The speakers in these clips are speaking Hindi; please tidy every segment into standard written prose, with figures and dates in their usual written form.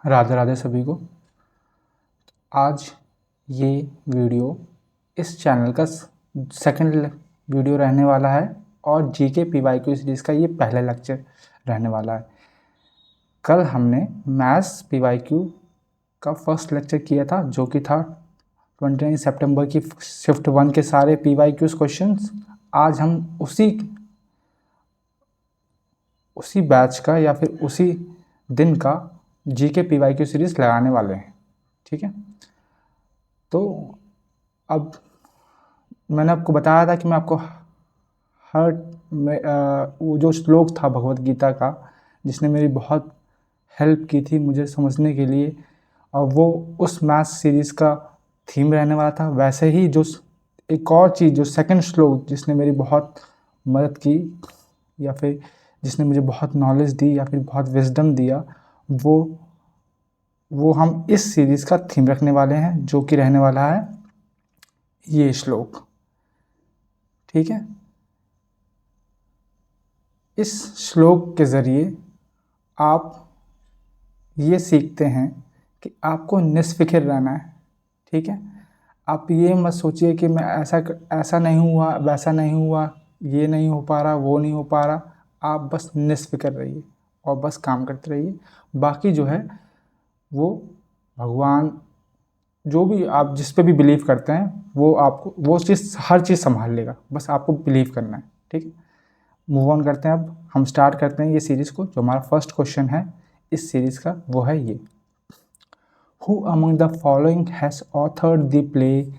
राधे राधे सभी को। आज ये वीडियो इस चैनल का सेकंड वीडियो रहने वाला है और जीके पीवाईक्यू सीरीज़ का ये पहला लेक्चर रहने वाला है। कल हमने मैथ्स पीवाईक्यू का फर्स्ट लेक्चर किया था जो कि था 29 सितंबर की शिफ्ट 1 के सारे पीवाईक्यूज क्वेश्चंस। आज हम उसी बैच का या फिर उसी दिन का जीके पीवाईक्यू सीरीज़ लगाने वाले हैं। ठीक है, तो अब मैंने आपको बताया था कि मैं आपको हर वो जो श्लोक था भगवत गीता का जिसने मेरी बहुत हेल्प की थी मुझे समझने के लिए, और वो उस मैथ्स सीरीज़ का थीम रहने वाला था। वैसे ही जो एक और चीज़, जो सेकंड श्लोक जिसने मेरी बहुत मदद की या फिर जिसने मुझे बहुत नॉलेज दी या फिर बहुत विजडम दिया, वो हम इस सीरीज़ का थीम रखने वाले हैं, जो कि रहने वाला है ये श्लोक। ठीक है, इस श्लोक के ज़रिए आप ये सीखते हैं कि आपको निस्फिक्र रहना है। ठीक है, आप ये मत सोचिए कि मैं ऐसा नहीं हुआ, वैसा नहीं हुआ, ये नहीं हो पा रहा, वो नहीं हो पा रहा। आप बस निस्फिक्र रहिए और बस काम करते रहिए। बाकी जो है वो भगवान, जो भी आप जिस पे भी बिलीव करते हैं, वो आपको वो चीज़, हर चीज़ संभाल लेगा। बस आपको बिलीव करना है। ठीक है, मूव ऑन करते हैं। अब हम स्टार्ट करते हैं ये सीरीज़ को। जो हमारा फर्स्ट क्वेश्चन है इस सीरीज़ का वो है ये: Who among the following has authored the play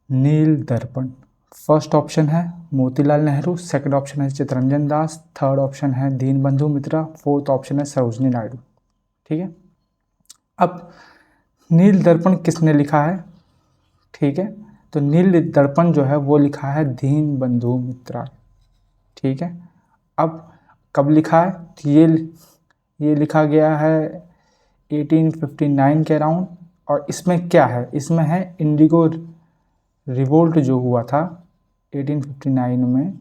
नील दर्पण? फर्स्ट ऑप्शन है मोतीलाल नेहरू, सेकंड ऑप्शन है चित्तरंजन दास, थर्ड ऑप्शन है दीनबंधु मित्रा, फोर्थ ऑप्शन है सरोजनी नायडू। ठीक है, अब नील दर्पण किसने लिखा है? ठीक है, तो नील दर्पण जो है वो लिखा है दीनबंधु मित्रा। ठीक है, अब कब लिखा है? तो ये लिखा गया है 1859 के अराउंड। और इसमें क्या है? इसमें है इंडिगो रिवोल्ट जो हुआ था 1859 में,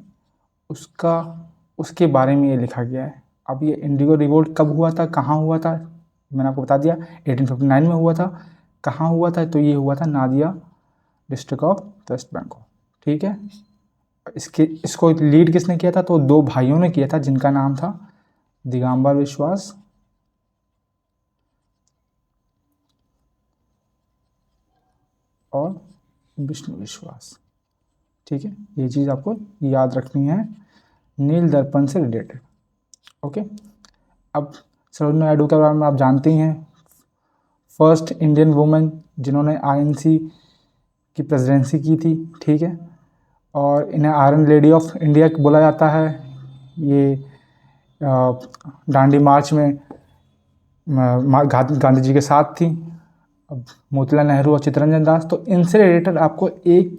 उसके बारे में ये लिखा गया है। अब ये इंडिगो रिवोल्ट कब हुआ था, कहाँ हुआ था? मैंने आपको बता दिया 1859 में हुआ था। कहाँ हुआ था? तो ये हुआ था नादिया डिस्ट्रिक्ट ऑफ वेस्ट बंगाल। ठीक है, इसको लीड किसने किया था? तो दो भाइयों ने किया था जिनका नाम था दिगंबर विश्वास और विष्णु विश्वास। ठीक है, ये चीज़ आपको याद रखनी है नील दर्पण से रिलेटेड। ओके, अब सरोजनी नायडू के बारे में आप जानते ही हैं, फर्स्ट इंडियन वुमेन जिन्होंने आईएनसी की प्रेसिडेंसी की थी। ठीक है, और इन्हें आयरन लेडी ऑफ इंडिया बोला जाता है। ये दांडी मार्च में गांधी जी के साथ थी। अब मोतीलाल नेहरू और चित्तरंजन दास, तो इनसे रिलेटेड आपको एक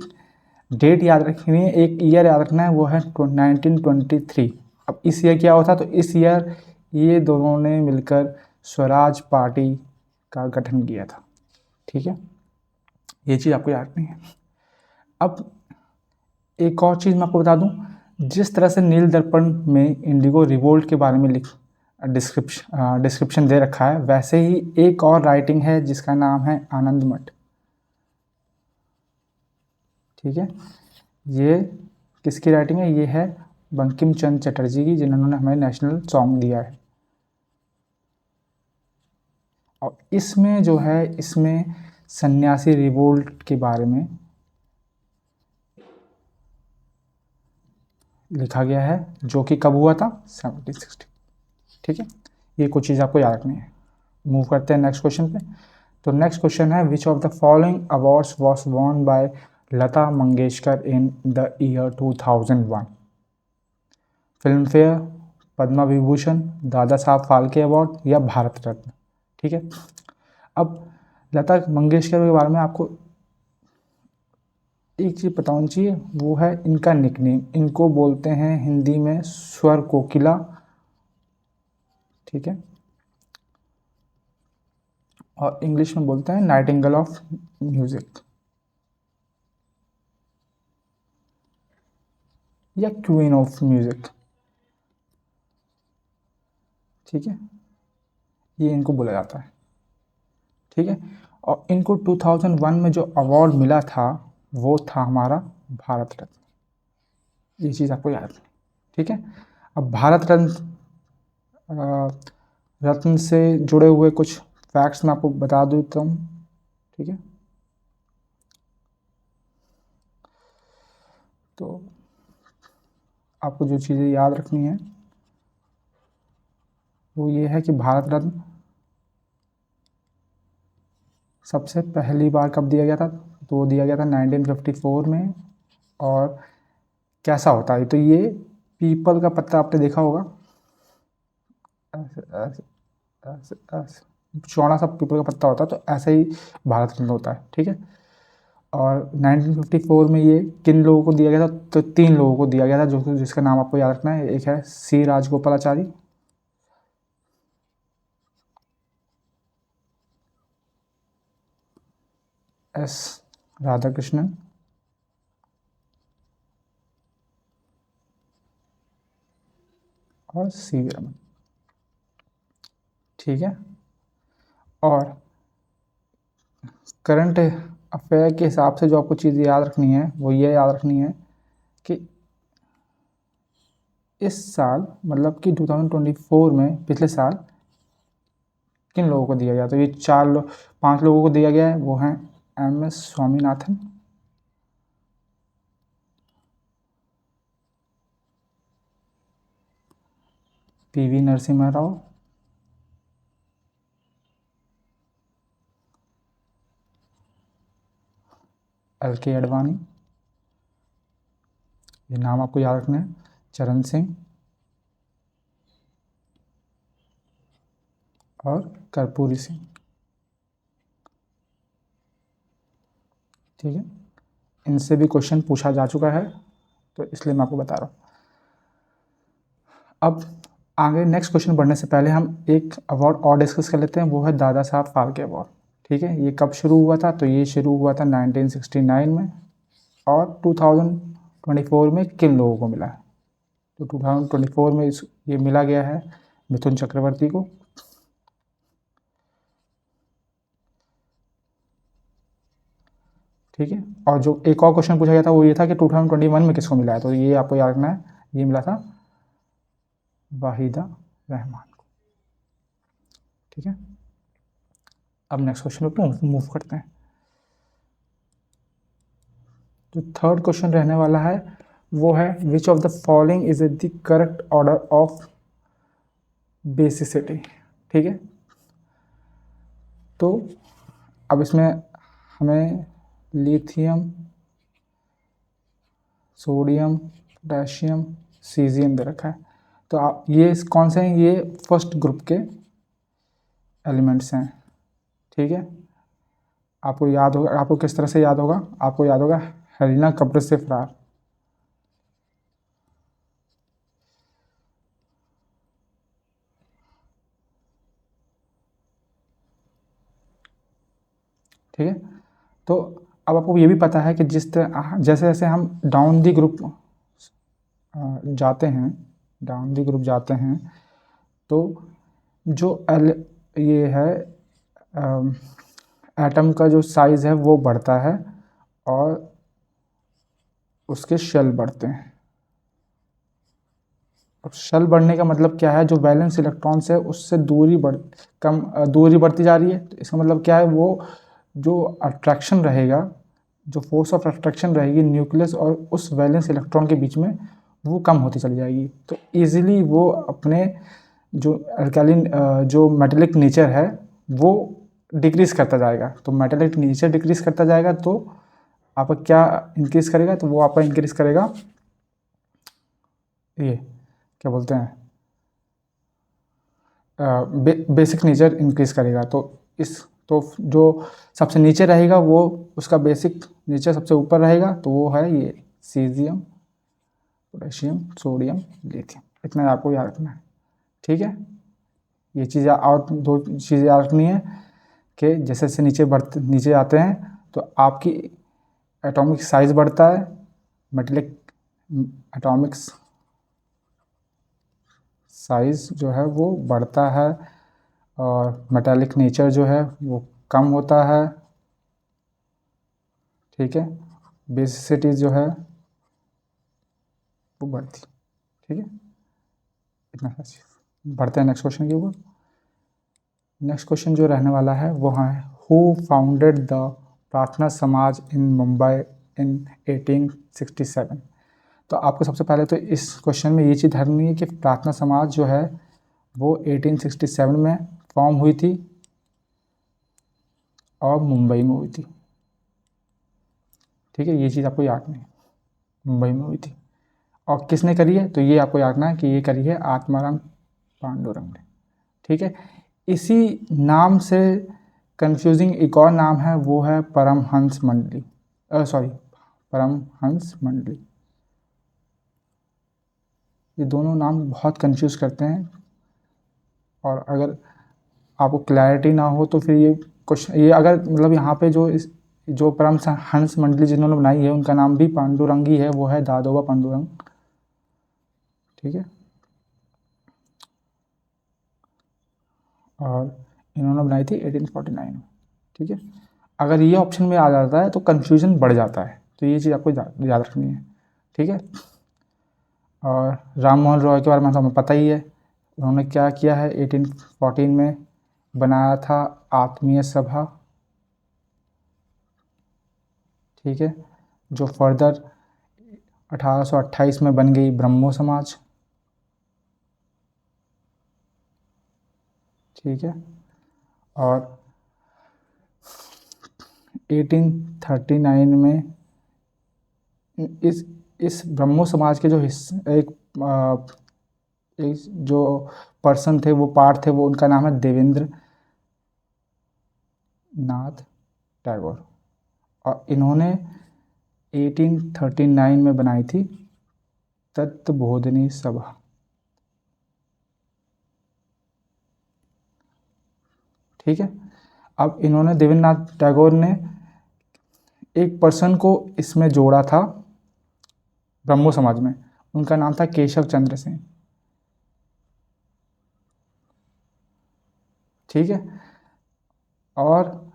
डेट याद रखनी है, एक ईयर याद रखना है, वो है 1923। अब इस ईयर क्या होता? तो इस ईयर ये दोनों ने मिलकर स्वराज पार्टी का गठन किया था। ठीक है, ये चीज़ आपको याद रखनी है। अब एक और चीज़ मैं आपको बता दूं, जिस तरह से नील दर्पण में इंडिगो रिवोल्ट के बारे में डिस्क्रिप्शन दे रखा है, वैसे ही एक और राइटिंग है जिसका नाम है आनंद मठ। ठीक है, ये किसकी राइटिंग है? ये है बंकिम चंद्र चटर्जी की, जिन्होंने हमें नेशनल सॉन्ग दिया है। और इसमें जो है, इसमें सन्यासी रिवोल्ट के बारे में लिखा गया है, जो कि कब हुआ था? 1760। ठीक है, ये कुछ चीज़ आपको याद रखनी है। मूव करते हैं नेक्स्ट क्वेश्चन पे। तो नेक्स्ट क्वेश्चन है, विच of the following awards was won by Lata Mangeshkar in the year 2001? Film fair, Padma Vibhushan, Dada Saheb Phalke award या भारत रत्न। ठीक है, अब लता मंगेशकर के बारे में आपको एक चीज़ पता होनी चाहिए, वो है इनका निकनेम। इनको बोलते हैं हिंदी में स्वर कोकिला। ठीक है, और इंग्लिश में बोलते हैं नाइटिंगेल ऑफ म्यूजिक या क्वीन ऑफ म्यूजिक। ठीक है, ये इनको बोला जाता है, ठीक है। और इनको 2001 में जो अवार्ड मिला था वो था हमारा भारत रत्न। ये चीज़ आपको याद रखनी, ठीक है। अब भारत रत्न रत्न से जुड़े हुए कुछ फैक्ट्स मैं आपको बता देता हूँ, ठीक है। तो आपको जो चीज़ें याद रखनी है वो ये है कि भारत रत्न सबसे पहली बार कब दिया गया था, तो वो दिया गया था 1954 में। और कैसा होता है, तो ये पीपल का पत्ता आपने देखा होगा, ऐसे ऐसे ऐसे ऐसे चौड़ा सा पीपल का पत्ता होता है, तो ऐसा ही भारत रत्न होता है, ठीक है। और 1954 में ये किन लोगों को दिया गया था, तो 3 लोगों को दिया गया था, जो जिसका नाम आपको याद रखना है। एक है सी राजगोपालाचारी, एस राधाकृष्णन और सी वी रमन, ठीक है। और करंट अफेयर के हिसाब से जो आपको चीज़ याद रखनी है वो ये याद रखनी है कि इस साल मतलब कि 2024 में पिछले साल किन लोगों को दिया गया, तो ये 5 लोगों को दिया गया है। वो हैं M S Swaminathan, P V Narasimha Rao, L K Advani, ये नाम आपको याद रखना है, चरण सिंह और कर्पूरी सिंह, ठीक है। इनसे भी क्वेश्चन पूछा जा चुका है, तो इसलिए मैं आपको बता रहा हूँ। अब आगे नेक्स्ट क्वेश्चन बढ़ने से पहले हम एक अवार्ड और डिस्कस कर लेते हैं, वो है दादा साहब फाल्के अवार्ड, ठीक है। ये कब शुरू हुआ था, तो ये शुरू हुआ था 1969 में। और 2024 में किन लोगों को मिला है, तो 2024 में ये मिला गया है मिथुन चक्रवर्ती को, ठीक है। और जो एक और क्वेश्चन पूछा गया था वो ये था कि 2021 में किसको मिला है, तो ये आपको याद रखना है, ये मिला था वाहिदा रहमान को, ठीक है। अब नेक्स्ट क्वेश्चन पे मूव करते हैं। जो थर्ड क्वेश्चन रहने वाला है वो है विच of the following is the correct order of basicity, ठीक है। तो अब इसमें हमें लिथियम, सोडियम, पोटेशियम, सीजियम दे रखा है। तो आप ये कौन से हैं, ये फर्स्ट ग्रुप के एलिमेंट्स हैं, ठीक है। आपको याद होगा, आपको किस तरह से याद होगा, आपको याद होगा हेलिना कब्र से फरार, ठीक है। तो अब आपको ये भी पता है कि जिस तरह जैसे जैसे हम डाउन दी ग्रुप जाते हैं, डाउन दी ग्रुप जाते हैं, तो जो ये है एटम का जो साइज़ है वो बढ़ता है और उसके शेल बढ़ते हैं। अब शेल बढ़ने का मतलब क्या है, जो वैलेंस इलेक्ट्रॉन से उससे दूरी बढ़ती जा रही है, तो इसका मतलब क्या है, वो जो अट्रैक्शन रहेगा, जो फोर्स ऑफ अट्रैक्शन रहेगी न्यूक्लियस और उस वैलेंस इलेक्ट्रॉन के बीच में, वो कम होती चली जाएगी। तो ईजिली वो अपने जो अल्कालिन जो मेटेलिक नेचर है वो डिक्रीज़ करता जाएगा। तो मेटेलिक नेचर डिक्रीज़ करता जाएगा तो आपका क्या इंक्रीज़ करेगा, तो वो आपका इंक्रीज़ करेगा ये क्या बोलते हैं बेसिक नेचर इंक्रीज़ करेगा। तो जो सबसे नीचे रहेगा वो उसका बेसिक नेचर सबसे ऊपर रहेगा, तो वो है ये सीजियम, पोटेशियम, सोडियम, लिथियम। इतना आपको याद रखना है, ठीक है। ये चीज़ें और 2 चीज़ें याद रखनी है कि जैसे जैसे नीचे आते हैं तो आपकी एटॉमिक साइज़ बढ़ता है, मेटेलिक एटॉमिक्स साइज़ जो है वो बढ़ता है, और मेटालिक नेचर जो है वो कम होता है, ठीक है। बेसिसिटी जो है वो बढ़ती, ठीक है। इतना सच। बढ़ते हैं नेक्स्ट क्वेश्चन के ऊपर। नेक्स्ट क्वेश्चन जो रहने वाला है वो है, हु फाउंडेड द प्रार्थना समाज इन मुंबई इन 1867। तो आपको सबसे पहले तो इस क्वेश्चन में ये चीज़ ध्यान है कि प्रार्थना समाज जो है वो 1867 में फॉर्म हुई थी और मुंबई में हुई थी, ठीक है। ये चीज़ आपको याद नहीं, मुंबई में हुई थी। और किसने करी है, तो ये आपको याद रखना है कि ये करी है आत्माराम पांडुरंग ने, ठीक है। इसी नाम से कंफ्यूजिंग एक और नाम है, वो है परमहंस मंडली, परमहंस मंडली। ये दोनों नाम बहुत कंफ्यूज करते हैं, और अगर आपको क्लैरिटी ना हो तो फिर ये क्वेश्चन, ये अगर मतलब यहाँ पे जो परमहंस मंडली जिन्होंने बनाई है उनका नाम भी पांडुरंग ही है, वो है दादोबा पांडुरंग, ठीक है। और इन्होंने बनाई थी 1849 में, ठीक है। अगर ये ऑप्शन में आ जाता है तो कन्फ्यूजन बढ़ जाता है, तो ये चीज़ आपको याद रखनी है, ठीक है। और राम मोहन रॉय के बारे में हमें पता ही है, उन्होंने क्या किया है, 1814 में बनाया था आत्मीय सभा, ठीक है, जो फर्दर 1828 में बन गई ब्रह्मो समाज, ठीक है। और 1839 में इस ब्रह्मो समाज के जो हिस्से एक जो पर्सन थे, वो पार्ट थे, वो उनका नाम है देवेंद्र नाथ टैगोर, और इन्होंने 1839 में बनाई थी तत्वबोधिनी सभा, ठीक है। अब इन्होंने, देवेंद्रनाथ टैगोर ने एक पर्सन को इसमें जोड़ा था ब्रह्मो समाज में, उनका नाम था केशव चंद्र सेन, ठीक है। और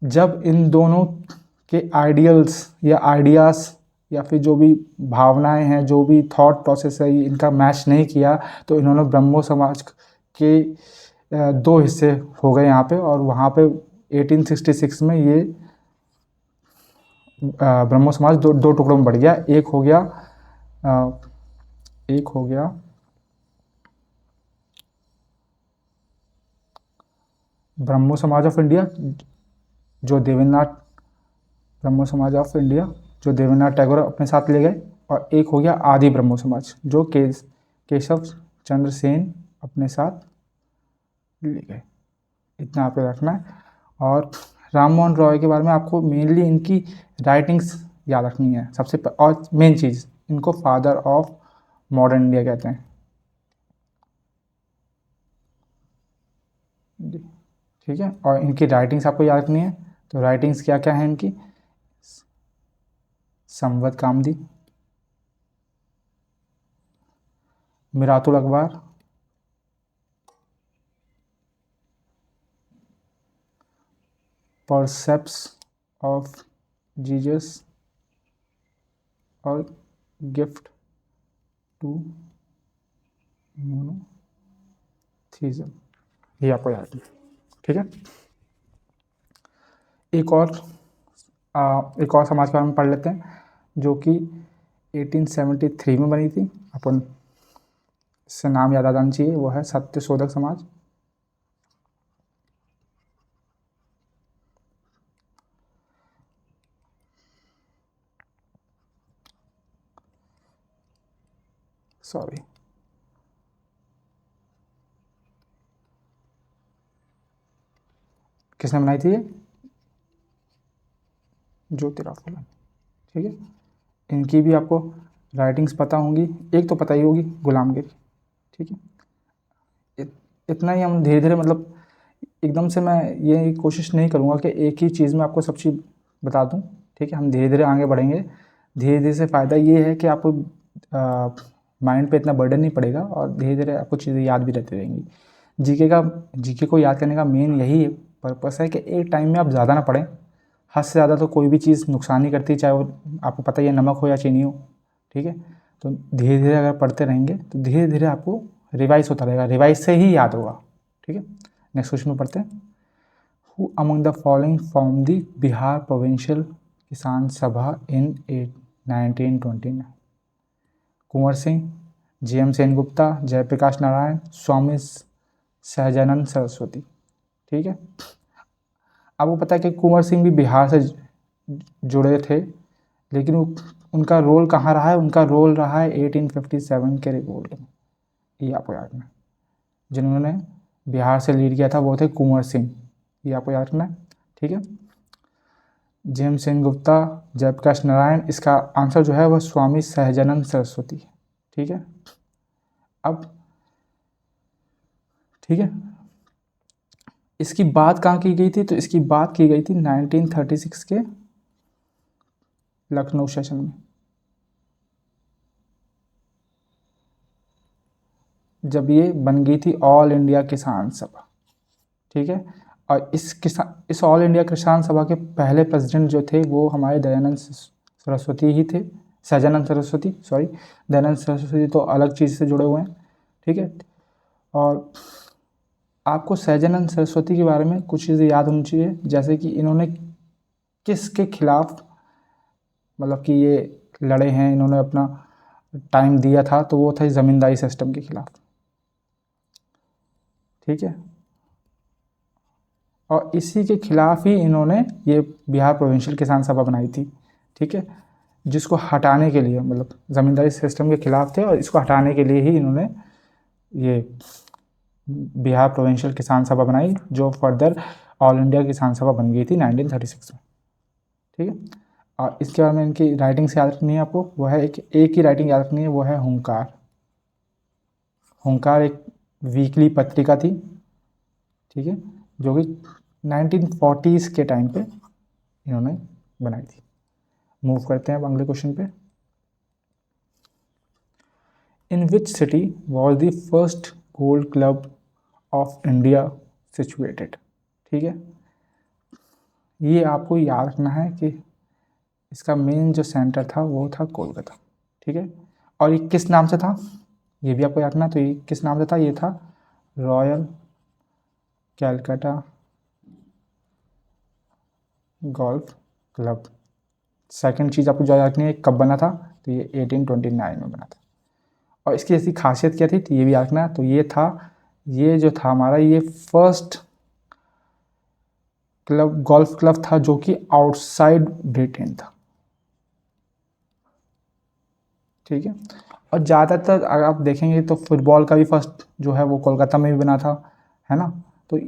जब इन दोनों के आइडियल्स या आइडियाज़ या फिर जो भी भावनाएं हैं, जो भी थॉट प्रोसेस है, इनका मैच नहीं किया, तो इन्होंने ब्रह्मो समाज के दो हिस्से हो गए यहाँ पे, और वहाँ पे 1866 में ये ब्रह्मो समाज दो टुकड़ों में बढ़ गया। एक हो गया ब्रह्मो समाज ऑफ इंडिया, जो ब्रह्मो समाज ऑफ इंडिया जो देवेंद्रनाथ टैगोर अपने साथ ले गए, और एक हो गया आदि ब्रह्मो समाज, जो केशव चंद्र सेन अपने साथ ले गए। इतना आपको रखना है। और राम मोहन रॉय के बारे में आपको मेनली इनकी राइटिंग्स याद रखनी है सबसे और मेन चीज़, इनको फादर ऑफ मॉडर्न इंडिया कहते हैं, ठीक है। और इनकी राइटिंग्स आपको याद रखनी है। तो राइटिंग्स क्या क्या है इनकी, संवद कामदी, मिरातुल अखबार, परसेप्स ऑफ जीसस, और गिफ्ट टू मोनोथीज्म, ये आपको याद है, ठीक है। एक और समाज के बारे में पढ़ लेते हैं, जो कि 1873 में बनी थी, अपन इससे नाम याद आ जाना चाहिए, वो है सत्यशोधक समाज, सॉरी, किसने बनाई थी ये, ज्योतिराव फुले, ठीक है। इनकी भी आपको राइटिंग्स पता होंगी, एक तो पता ही होगी, गुलामगिरी, ठीक है। इतना ही हम धीरे धीरे, मतलब एकदम से मैं ये कोशिश नहीं करूँगा कि एक ही चीज़ में आपको सब चीज़ बता दूँ, ठीक है। हम धीरे धीरे आगे बढ़ेंगे, धीरे धीरे से फ़ायदा ये है कि आपको माइंड पे इतना बर्डन नहीं पड़ेगा, और धीरे धीरे आपको चीज़ें याद भी रहती रहेंगी। जीके को याद करने का मेन यही पर्पस है कि एक टाइम में आप ज़्यादा ना पढ़ें। हद से ज़्यादा तो कोई भी चीज़ नुकसान ही करती है, चाहे वो आपको पता ही है नमक हो या चीनी हो, ठीक है। तो धीरे धीरे अगर पढ़ते रहेंगे तो धीरे धीरे आपको रिवाइज होता रहेगा, रिवाइज से ही याद होगा, ठीक है। नेक्स्ट क्वेश्चन में पढ़ते हैं। Who among the following form the Bihar provincial किसान सभा इन 1929? कुंवर सिंह, जी.एम. सेनगुप्ता, जयप्रकाश नारायण, स्वामी सहजानंद सरस्वती, ठीक है। आपको पता है कि कुंवर सिंह भी बिहार से जुड़े थे, लेकिन उनका रोल कहाँ रहा है? उनका रोल रहा है 1857 के रिवोल्ट में, ये आपको याद रखना है। जिन्होंने बिहार से लीड किया था वो थे कुंवर सिंह, ये आपको याद रखना है, ठीक है। जी.एम. सेनगुप्ता, जयप्रकाश नारायण, इसका आंसर जो है वह स्वामी सहजानंद सरस्वती है, ठीक है। अब ठीक है, इसकी बात कहाँ की गई थी? तो इसकी बात की गई थी 1936 के लखनऊ सेशन में, जब ये बन गई थी ऑल इंडिया किसान सभा, ठीक है। और इस ऑल इंडिया किसान सभा के पहले प्रेसिडेंट जो थे वो हमारे दयानंद सरस्वती ही थे, सहजानंद सरस्वती, सॉरी। दयानंद सरस्वती तो अलग चीज़ से जुड़े हुए हैं, ठीक है। और आपको सहजानंद सरस्वती के बारे में कुछ चीज़ें याद होनी चाहिए, जैसे कि इन्होंने किसके खिलाफ, मतलब कि ये लड़े हैं, इन्होंने अपना टाइम दिया था, तो वो था ज़मींदारी सिस्टम के खिलाफ, ठीक है। और इसी के खिलाफ ही इन्होंने ये बिहार प्रोविंशियल किसान सभा बनाई थी, ठीक है, जिसको हटाने के लिए, मतलब ज़मींदारी सिस्टम के खिलाफ थे और इसको हटाने के लिए ही इन्होंने ये बिहार प्रोविंशियल किसान सभा बनाई, जो फर्दर ऑल इंडिया किसान सभा बन गई थी 1936 में, ठीक है। और इसके बारे में इनकी राइटिंग से याद रखनी है आपको, वो है एक ही राइटिंग याद रखनी है, वो है हुंकार। हुंकार एक वीकली पत्रिका थी, ठीक है, जो कि 1940s के टाइम पे इन्होंने बनाई थी। मूव करते हैं अब अगले क्वेश्चन पे। In which city was the first golf club of India situated? ठीक है, ये आपको याद रखना है कि इसका मेन जो सेंटर था वो था कोलकाता, ठीक है। और ये किस नाम से था, ये भी आपको याद रखना। तो ये किस नाम से था? ये था royal Calcutta golf club. Second चीज़ आपको जो याद रखनी है, कब बना था? तो ये 1829 में बना था। और इसकी ऐसी खासियत क्या थी, तो ये भी याद रखना। तो ये जो था हमारा, ये फर्स्ट क्लब, गोल्फ क्लब था जो कि आउटसाइड ब्रिटेन था, ठीक है। और ज़्यादातर अगर आप देखेंगे तो फुटबॉल का भी फर्स्ट जो है वो कोलकाता में भी बना था, है ना। तो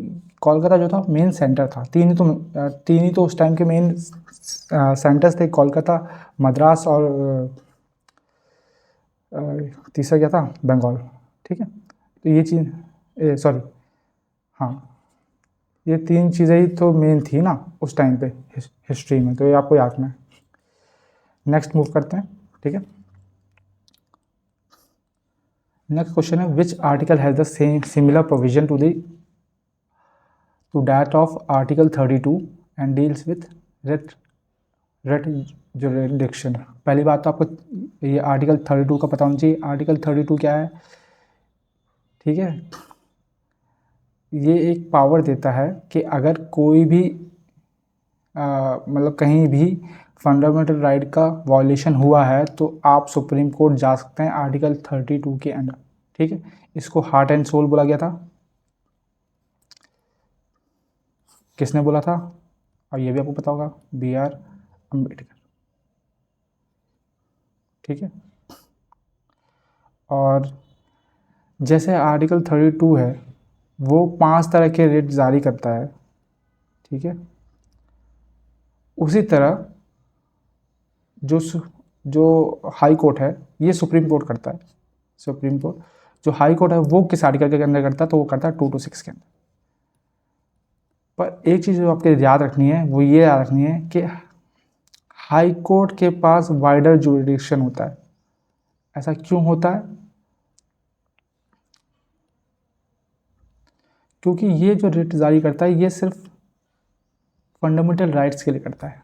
कोलकाता जो था मेन सेंटर था। तीन ही तो उस टाइम के मेन सेंटर्स थे, कोलकाता, मद्रास और तीसरा क्या था? बंगाल, ठीक है। तो ये चीज़, सॉरी, हाँ, ये तीन चीज़ें ही तो मेन थी ना उस टाइम पे हिस्ट्री में, तो ये आपको याद रखना है। नेक्स्ट मूव करते हैं, ठीक है। नेक्स्ट क्वेश्चन है, which article has the same similar provision to that of article 32 and deals with writ jurisdiction? पहली बात तो आपको ये आर्टिकल 32 का पता होना चाहिए। आर्टिकल 32 क्या है? ठीक है, ये एक पावर देता है कि अगर कोई भी मतलब कहीं भी फंडामेंटल राइट का वॉल्यूशन हुआ है तो आप सुप्रीम कोर्ट जा सकते हैं आर्टिकल 32 के अंडर, ठीक है। इसको हार्ट एंड सोल बोला गया था। किसने बोला था? और ये भी आपको पता होगा, B.R. अम्बेडकर, ठीक है। और जैसे आर्टिकल 32 है वो 5 तरह के रेट जारी करता है, ठीक है। उसी तरह जो हाई कोर्ट है ये सुप्रीम कोर्ट करता है। सुप्रीम कोर्ट जो हाई कोर्ट है वो किस आर्टिकल के अंदर करता है? तो वो करता है 226 के अंदर। पर एक चीज़ जो आपके याद रखनी है वो ये याद रखनी है कि हाई कोर्ट के पास वाइडर जुरिडिक्शन होता है। ऐसा क्यों होता है? क्योंकि ये जो रिट जारी करता है ये सिर्फ फंडामेंटल राइट्स के लिए करता है।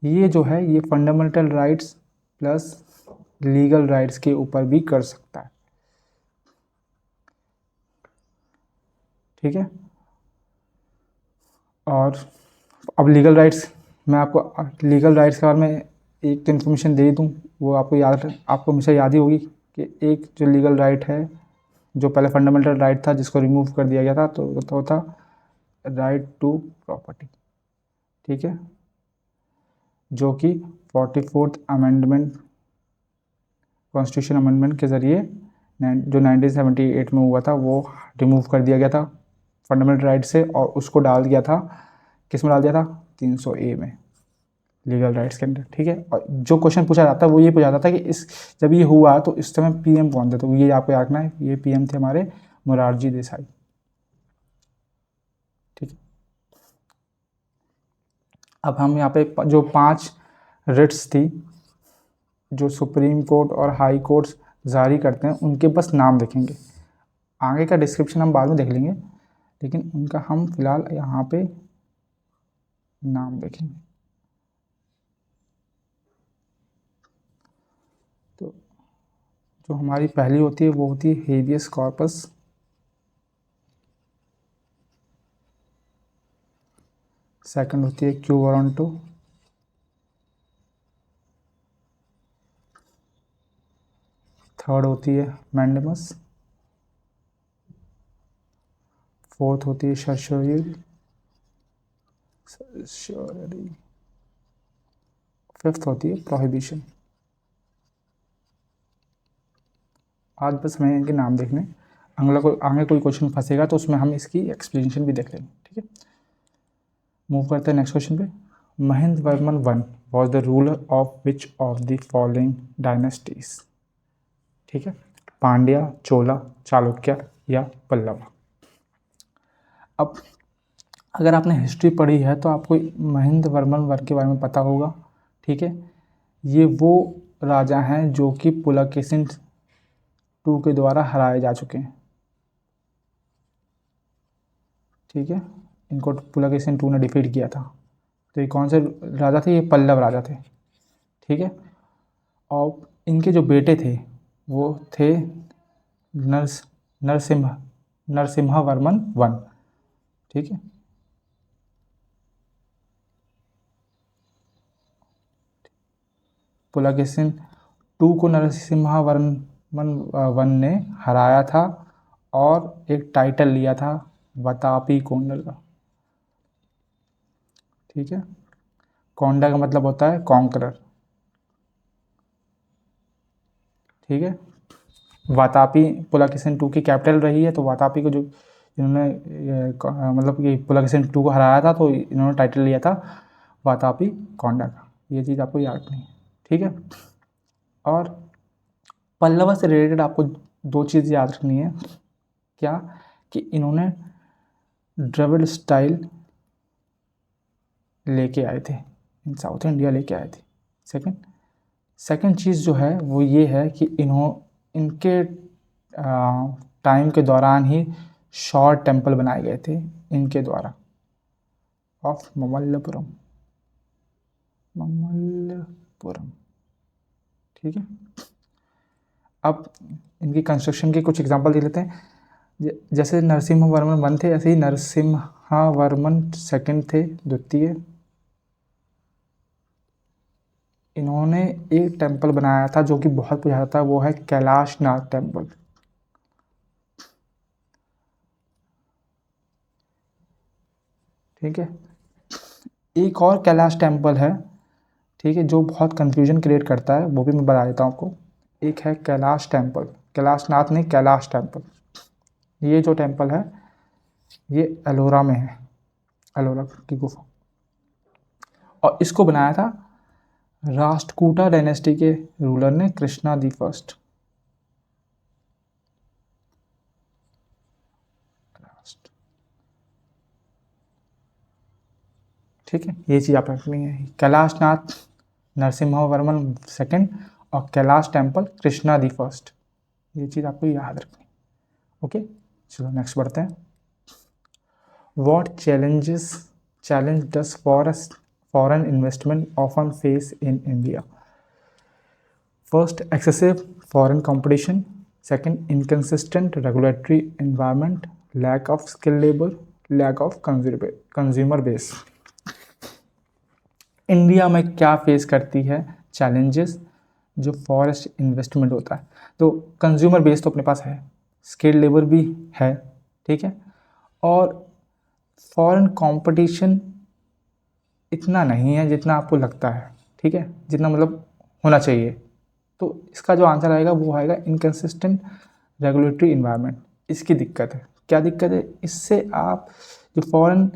ये जो है ये fundamental rights plus legal rights के ऊपर भी कर सकता है। ठीक है, और अब लीगल राइट्स, मैं आपको लीगल राइट्स के बारे में एक तो इन्फॉर्मेशन दे दूं, वो आपको हमेशा याद ही होगी कि एक जो लीगल राइट है, जो पहले फंडामेंटल राइट था जिसको रिमूव कर दिया गया था, तो वो था राइट टू प्रॉपर्टी। ठीक है, जो कि 44th अमेंडमेंट, कॉन्स्टिट्यूशन अमेंडमेंट के ज़रिए जो 1978 में हुआ था वो रिमूव कर दिया गया था फंडामेंटल राइट से, और उसको डाल दिया था, किस में डाल दिया था, 300A में, लीगल राइट्स के अंदर। ठीक है, और जो क्वेश्चन पूछा जाता है वो ये पूछा जाता है कि इस जब ये हुआ तो इस समय पीएम कौन थे, तो ये आपको याद रखना है, ये पीएम थे हमारे मोरारजी देसाई। ठीक है, अब हम यहाँ पे जो 5 रिट्स थी जो सुप्रीम कोर्ट और हाई कोर्ट्स जारी करते हैं, उनके बस नाम देखेंगे, आगे का डिस्क्रिप्शन हम बाद में देख लेंगे, लेकिन उनका हम फिलहाल यहाँ पे नाम देखेंगे। तो जो हमारी पहली होती है वो होती है हेबियस कॉर्पस, सेकंड होती है क्यू वारंटो, थर्ड होती है मैंडेमस, फोर्थ होती है सर्शोरी, फिफ्थ होती है प्रोहिबिशन। आज बस हमें इनके नाम देखने, आगे कोई क्वेश्चन फंसेगा तो उसमें हम इसकी एक्सप्लेनेशन भी देख लेंगे। ठीक है, मूव करते हैं नेक्स्ट क्वेश्चन पे। Mahendra Varman one was the ruler of which of the following dynasties. ठीक है, पांड्या, चोला, चालुक्य या पल्लव। अब अगर आपने हिस्ट्री पढ़ी है तो आपको महेंद्र वर्मन वन के बारे में पता होगा। ठीक है, ये वो राजा हैं जो कि पुलकेशिन टू के द्वारा हराए जा चुके हैं। ठीक है, इनको पुलकेशिन टू ने डिफीट किया था। तो ये कौन से राजा थे, ये पल्लव राजा थे। ठीक है, और इनके जो बेटे थे वो थे नरसिम्हा वर्मन वन। ठीक है, पुलकेशिन टू को नरसिम्हा वर्मन वन ने हराया था और एक टाइटल लिया था वातापी कोंडल का। ठीक है, कोंडा का मतलब होता है कॉन्करर। ठीक है, वातापी पुलकेशिन टू की कैपिटल रही है, तो वातापी को जो इन्होंने मतलब कि पुलकेशिन टू को हराया था तो इन्होंने टाइटल लिया था वातापी कोंडा का। ये चीज़ आपको याद नहीं है। ठीक है, और पल्लवा से रिलेटेड आपको 2 चीज़ याद रखनी है। क्या, कि इन्होंने द्रविड़ स्टाइल लेके आए थे, इन साउथ इंडिया लेके आए थे। सेकंड चीज़ जो है वो ये है कि इनके टाइम के दौरान ही शॉर्ट टेम्पल बनाए गए थे इनके द्वारा ऑफ ममल्लपुरम। ठीक है, अब इनकी कंस्ट्रक्शन के कुछ एग्जांपल दे लेते हैं। जैसे नरसिम्हा वर्मन वन थे, ऐसे ही नरसिम्हा वर्मन सेकंड थे, द्वितीय। इन्होंने एक टेम्पल बनाया था जो कि बहुत पुराना था, वो है कैलाश नाथ टेम्पल। ठीक है, एक और कैलाश टेम्पल है, ठीक है, जो बहुत कंफ्यूजन क्रिएट करता है, वो भी मैं बता देता हूँ आपको। एक है कैलाश टेम्पल, कैलाश नाथ नहीं, कैलाश टेम्पल। ये जो टेम्पल है ये एलोरा में है, एलोरा की गुफा, और इसको बनाया था राष्ट्रकूटा डायनेस्टी के रूलर ने, कृष्णा दी फर्स्ट। ठीक है, ये चीज़ आप रखनी है, कैलाश नाथ नरसिम्हा वर्मन सेकंड और Kailash temple Krishna the first, ये चीज़ आपको याद रखनी है। ओके, चलो नेक्स्ट बढ़ते हैं। What challenge does foreign investment often face in India? First, excessive foreign competition. Second, inconsistent regulatory environment, lack of skilled labor, lack of consumer base. India में क्या फेस करती है चैलेंजेस जो फॉरेस्ट इन्वेस्टमेंट होता है? तो कंज्यूमर बेस तो अपने पास है, स्किल्ड लेबर भी है, ठीक है, और फॉरेन कंपटीशन इतना नहीं है जितना आपको लगता है, ठीक है, जितना मतलब होना चाहिए। तो इसका जो आंसर आएगा वो आएगा इनकन्सिस्टेंट रेगुलेटरी इन्वायरमेंट। इसकी दिक्कत है। क्या दिक्कत है? इससे आप जो फॉरेन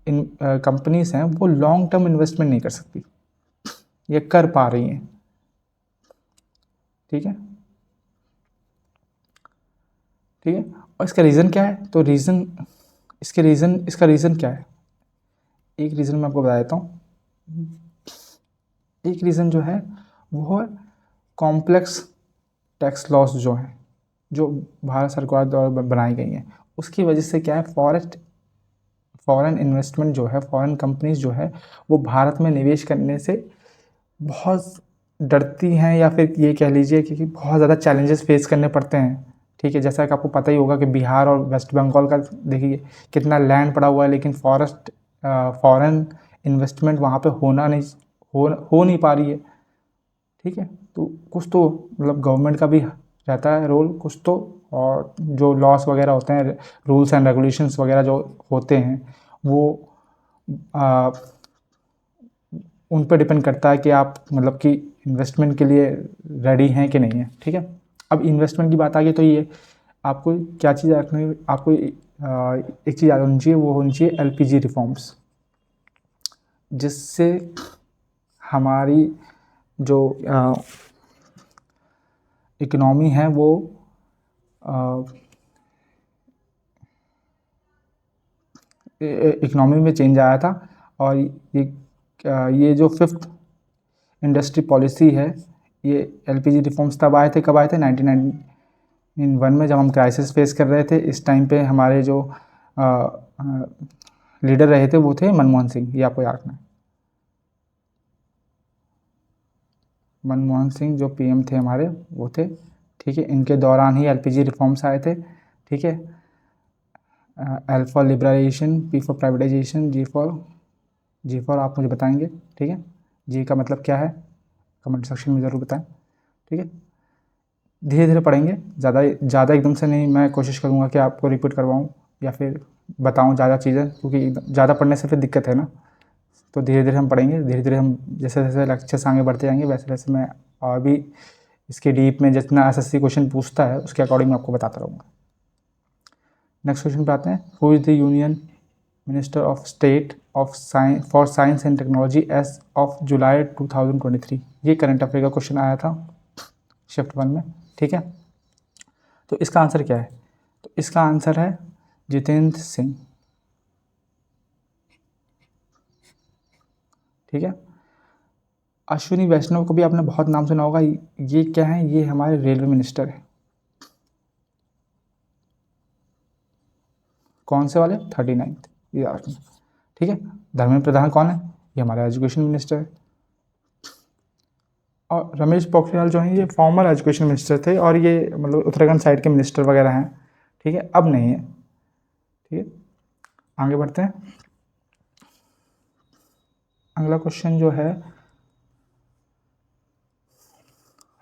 कंपनीज हैं वो लॉन्ग टर्म इन्वेस्टमेंट नहीं कर सकती, ये कर पा रही हैं, ठीक है, ठीक है। और इसका रीज़न क्या है? तो इसका रीज़न क्या है? एक रीज़न मैं आपको बता देता हूँ। एक रीज़न जो है वो है कॉम्प्लेक्स टैक्स लॉस जो हैं, जो भारत सरकार द्वारा बनाई गई हैं, उसकी वजह से क्या है, फॉरेन इन्वेस्टमेंट जो है, फॉरेन कंपनीज जो है वो भारत में निवेश करने से बहुत डरती हैं, या फिर ये कह लीजिए कि बहुत ज़्यादा चैलेंजेस फेस करने पड़ते हैं, ठीक है। जैसा कि आपको पता ही होगा कि बिहार और वेस्ट बंगाल का देखिए कितना लैंड पड़ा हुआ है, लेकिन फॉरेन इन्वेस्टमेंट वहाँ पे हो नहीं पा रही है, ठीक है। तो कुछ तो मतलब गवर्नमेंट का भी रहता है रोल कुछ तो, और जो लॉस वगैरह होते हैं, रूल्स एंड रेगुलेशंस वगैरह जो होते हैं वो उन पर डिपेंड करता है कि आप मतलब कि इन्वेस्टमेंट के लिए रेडी हैं कि नहीं है, ठीक है। अब इन्वेस्टमेंट की बात आ गई तो ये आपको क्या चीज़ रखनी, आपको एक चीज़ याद होनी चाहिए, वो होनी चाहिए एलपीजी रिफॉर्म्स, जिससे हमारी जो इकोनॉमी है वो इकोनॉमी में चेंज आया था। और ये जो 5th इंडस्ट्री पॉलिसी है, ये एलपीजी रिफॉर्म्स तब आए थे, कब आए थे? 1991 में, जब हम क्राइसिस फेस कर रहे थे। इस टाइम पे हमारे जो लीडर रहे थे वो थे मनमोहन सिंह, ये आपको याद रखना है। मनमोहन सिंह जो पीएम थे हमारे वो थे, ठीक है। इनके दौरान ही एलपीजी रिफॉर्म्स आए थे, ठीक है। L for liberalisation, P for privatisation, G for आप मुझे बताएंगे, ठीक है। जी का मतलब क्या है कमेंट सेक्शन में ज़रूर बताएं, ठीक है। धीरे धीरे पढ़ेंगे, ज़्यादा एकदम से नहीं। मैं कोशिश करूँगा कि आपको रिपीट करवाऊँ या फिर बताऊँ ज़्यादा चीज़ें, क्योंकि ज़्यादा पढ़ने से फिर दिक्कत है ना। तो धीरे धीरे हम पढ़ेंगे, धीरे धीरे हम जैसे जैसे लेक्चर्स आगे बढ़ते जाएंगे वैसे वैसे मैं और भी इसके डीप में जितना एसएससी क्वेश्चन पूछता है उसके अकॉर्डिंग मैं आपको बताता रहूँगा। नेक्स्ट क्वेश्चन पे आते हैं। Who is the union minister of state for science and technology as of July 2023? ये करंट अफेयर का क्वेश्चन आया था शिफ्ट 1 में, ठीक है। तो इसका आंसर क्या है? तो इसका आंसर है जितेंद्र सिंह, ठीक है। अश्विनी वैष्णव को भी आपने बहुत नाम सुना होगा। ये क्या है? ये हमारे रेलवे मिनिस्टर है। कौन से वाले? 39th, ये याद रखना, ठीक है। धर्मेंद्र प्रधान कौन है? ये हमारा एजुकेशन मिनिस्टर है। और रमेश पोखरियाल जो हैं ये फॉर्मर एजुकेशन मिनिस्टर थे, और ये मतलब उत्तराखंड साइड के मिनिस्टर वगैरह हैं, ठीक है, अब नहीं है, ठीक है। आगे बढ़ते हैं। अगला क्वेश्चन जो है,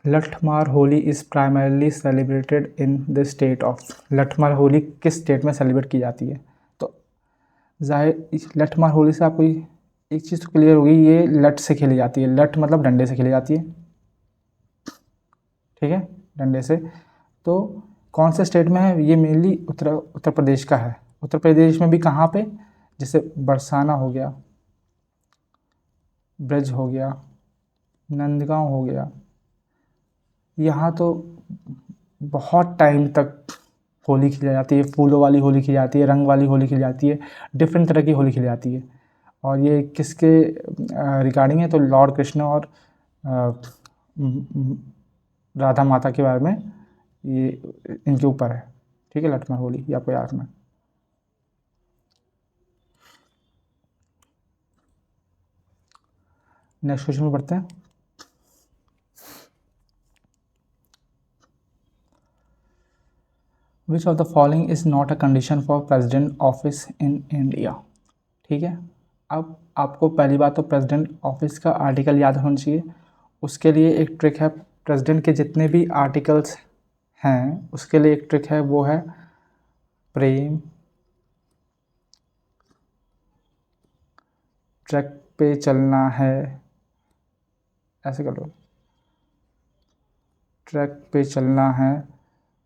Lathmar Holi is primarily celebrated in the state of? Lathmar Holi किस स्टेट में सेलिब्रेट की जाती है? तो जाहिर लठमार होली से आपको एक चीज़ तो क्लियर होगी, ये लठ से खेली जाती है। लठ मतलब डंडे से खेली जाती है, ठीक है, डंडे से। तो कौन से स्टेट में है? ये मेनली उत्तर प्रदेश का है। उत्तर प्रदेश में भी कहाँ पे? जैसे बरसाना हो गया, ब्रज हो गया, नंदगांव हो गया, यहाँ तो बहुत टाइम तक होली खेली जाती है। फूलों वाली होली खेली जाती है, रंग वाली होली खेली जाती है, डिफरेंट तरह की होली खेली जाती है। और ये किसके रिगार्डिंग है? तो लॉर्ड कृष्ण और राधा माता के बारे में ये इनके ऊपर है, ठीक है। लठमार होली ये आपको याद रखना है। नेक्स्ट क्वेश्चन में पढ़ते हैं। Which of the following is not a condition for president office in India. ठीक है, अब आपको पहली बात तो प्रेसिडेंट ऑफिस का आर्टिकल याद होना चाहिए। उसके लिए एक ट्रिक है, प्रेसिडेंट के जितने भी आर्टिकल्स हैं उसके लिए एक ट्रिक है, वो है प्रेम ट्रैक पे चलना है, ऐसे कर लो, ट्रैक पे चलना है,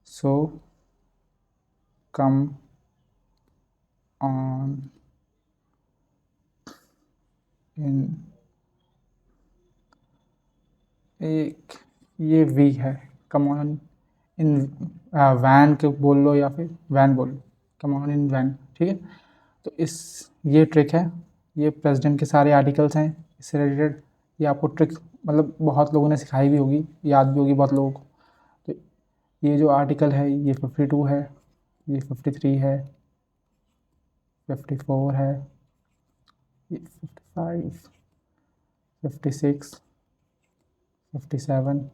सो कम ऑन इन, एक ये वी है, कम ऑन इन वैन के बोल लो या फिर वैन बोल लो, कम ऑन इन वैन। ठीक है, तो इस ये ट्रिक है, ये प्रेसिडेंट के सारे आर्टिकल्स हैं इससे रिलेटेड। ये आपको ट्रिक मतलब बहुत लोगों ने सिखाई भी होगी, याद भी होगी बहुत लोगों को। तो ये जो आर्टिकल है ये 52 है, ये 53 है, 54 है, ये 55, 56, 57,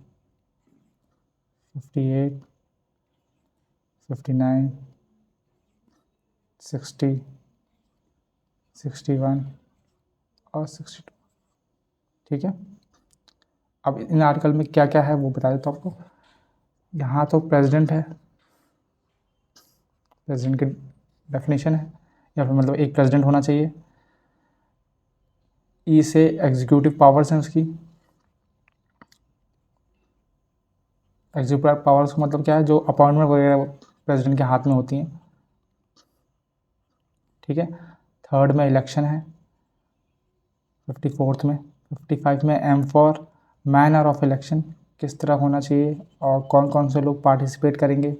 58, 59, 60, 61 और 62। ठीक है, अब इन आर्टिकल में क्या क्या है वो बता देता हूँ आपको। यहाँ तो प्रेसिडेंट है, प्रेसिडेंट की डेफिनेशन है, या फिर मतलब एक प्रेसिडेंट होना चाहिए। ई से एग्जीक्यूटिव पावर्स हैं उसकी, एग्जीक्यूटिव पावर्स का मतलब क्या है, जो अपॉइंटमेंट वगैरह प्रेसिडेंट के हाथ में होती हैं। ठीक है, थर्ड में इलेक्शन है, 54th में, 55 में M for manner of election, किस तरह होना चाहिए और कौन कौन से लोग पार्टिसिपेट करेंगे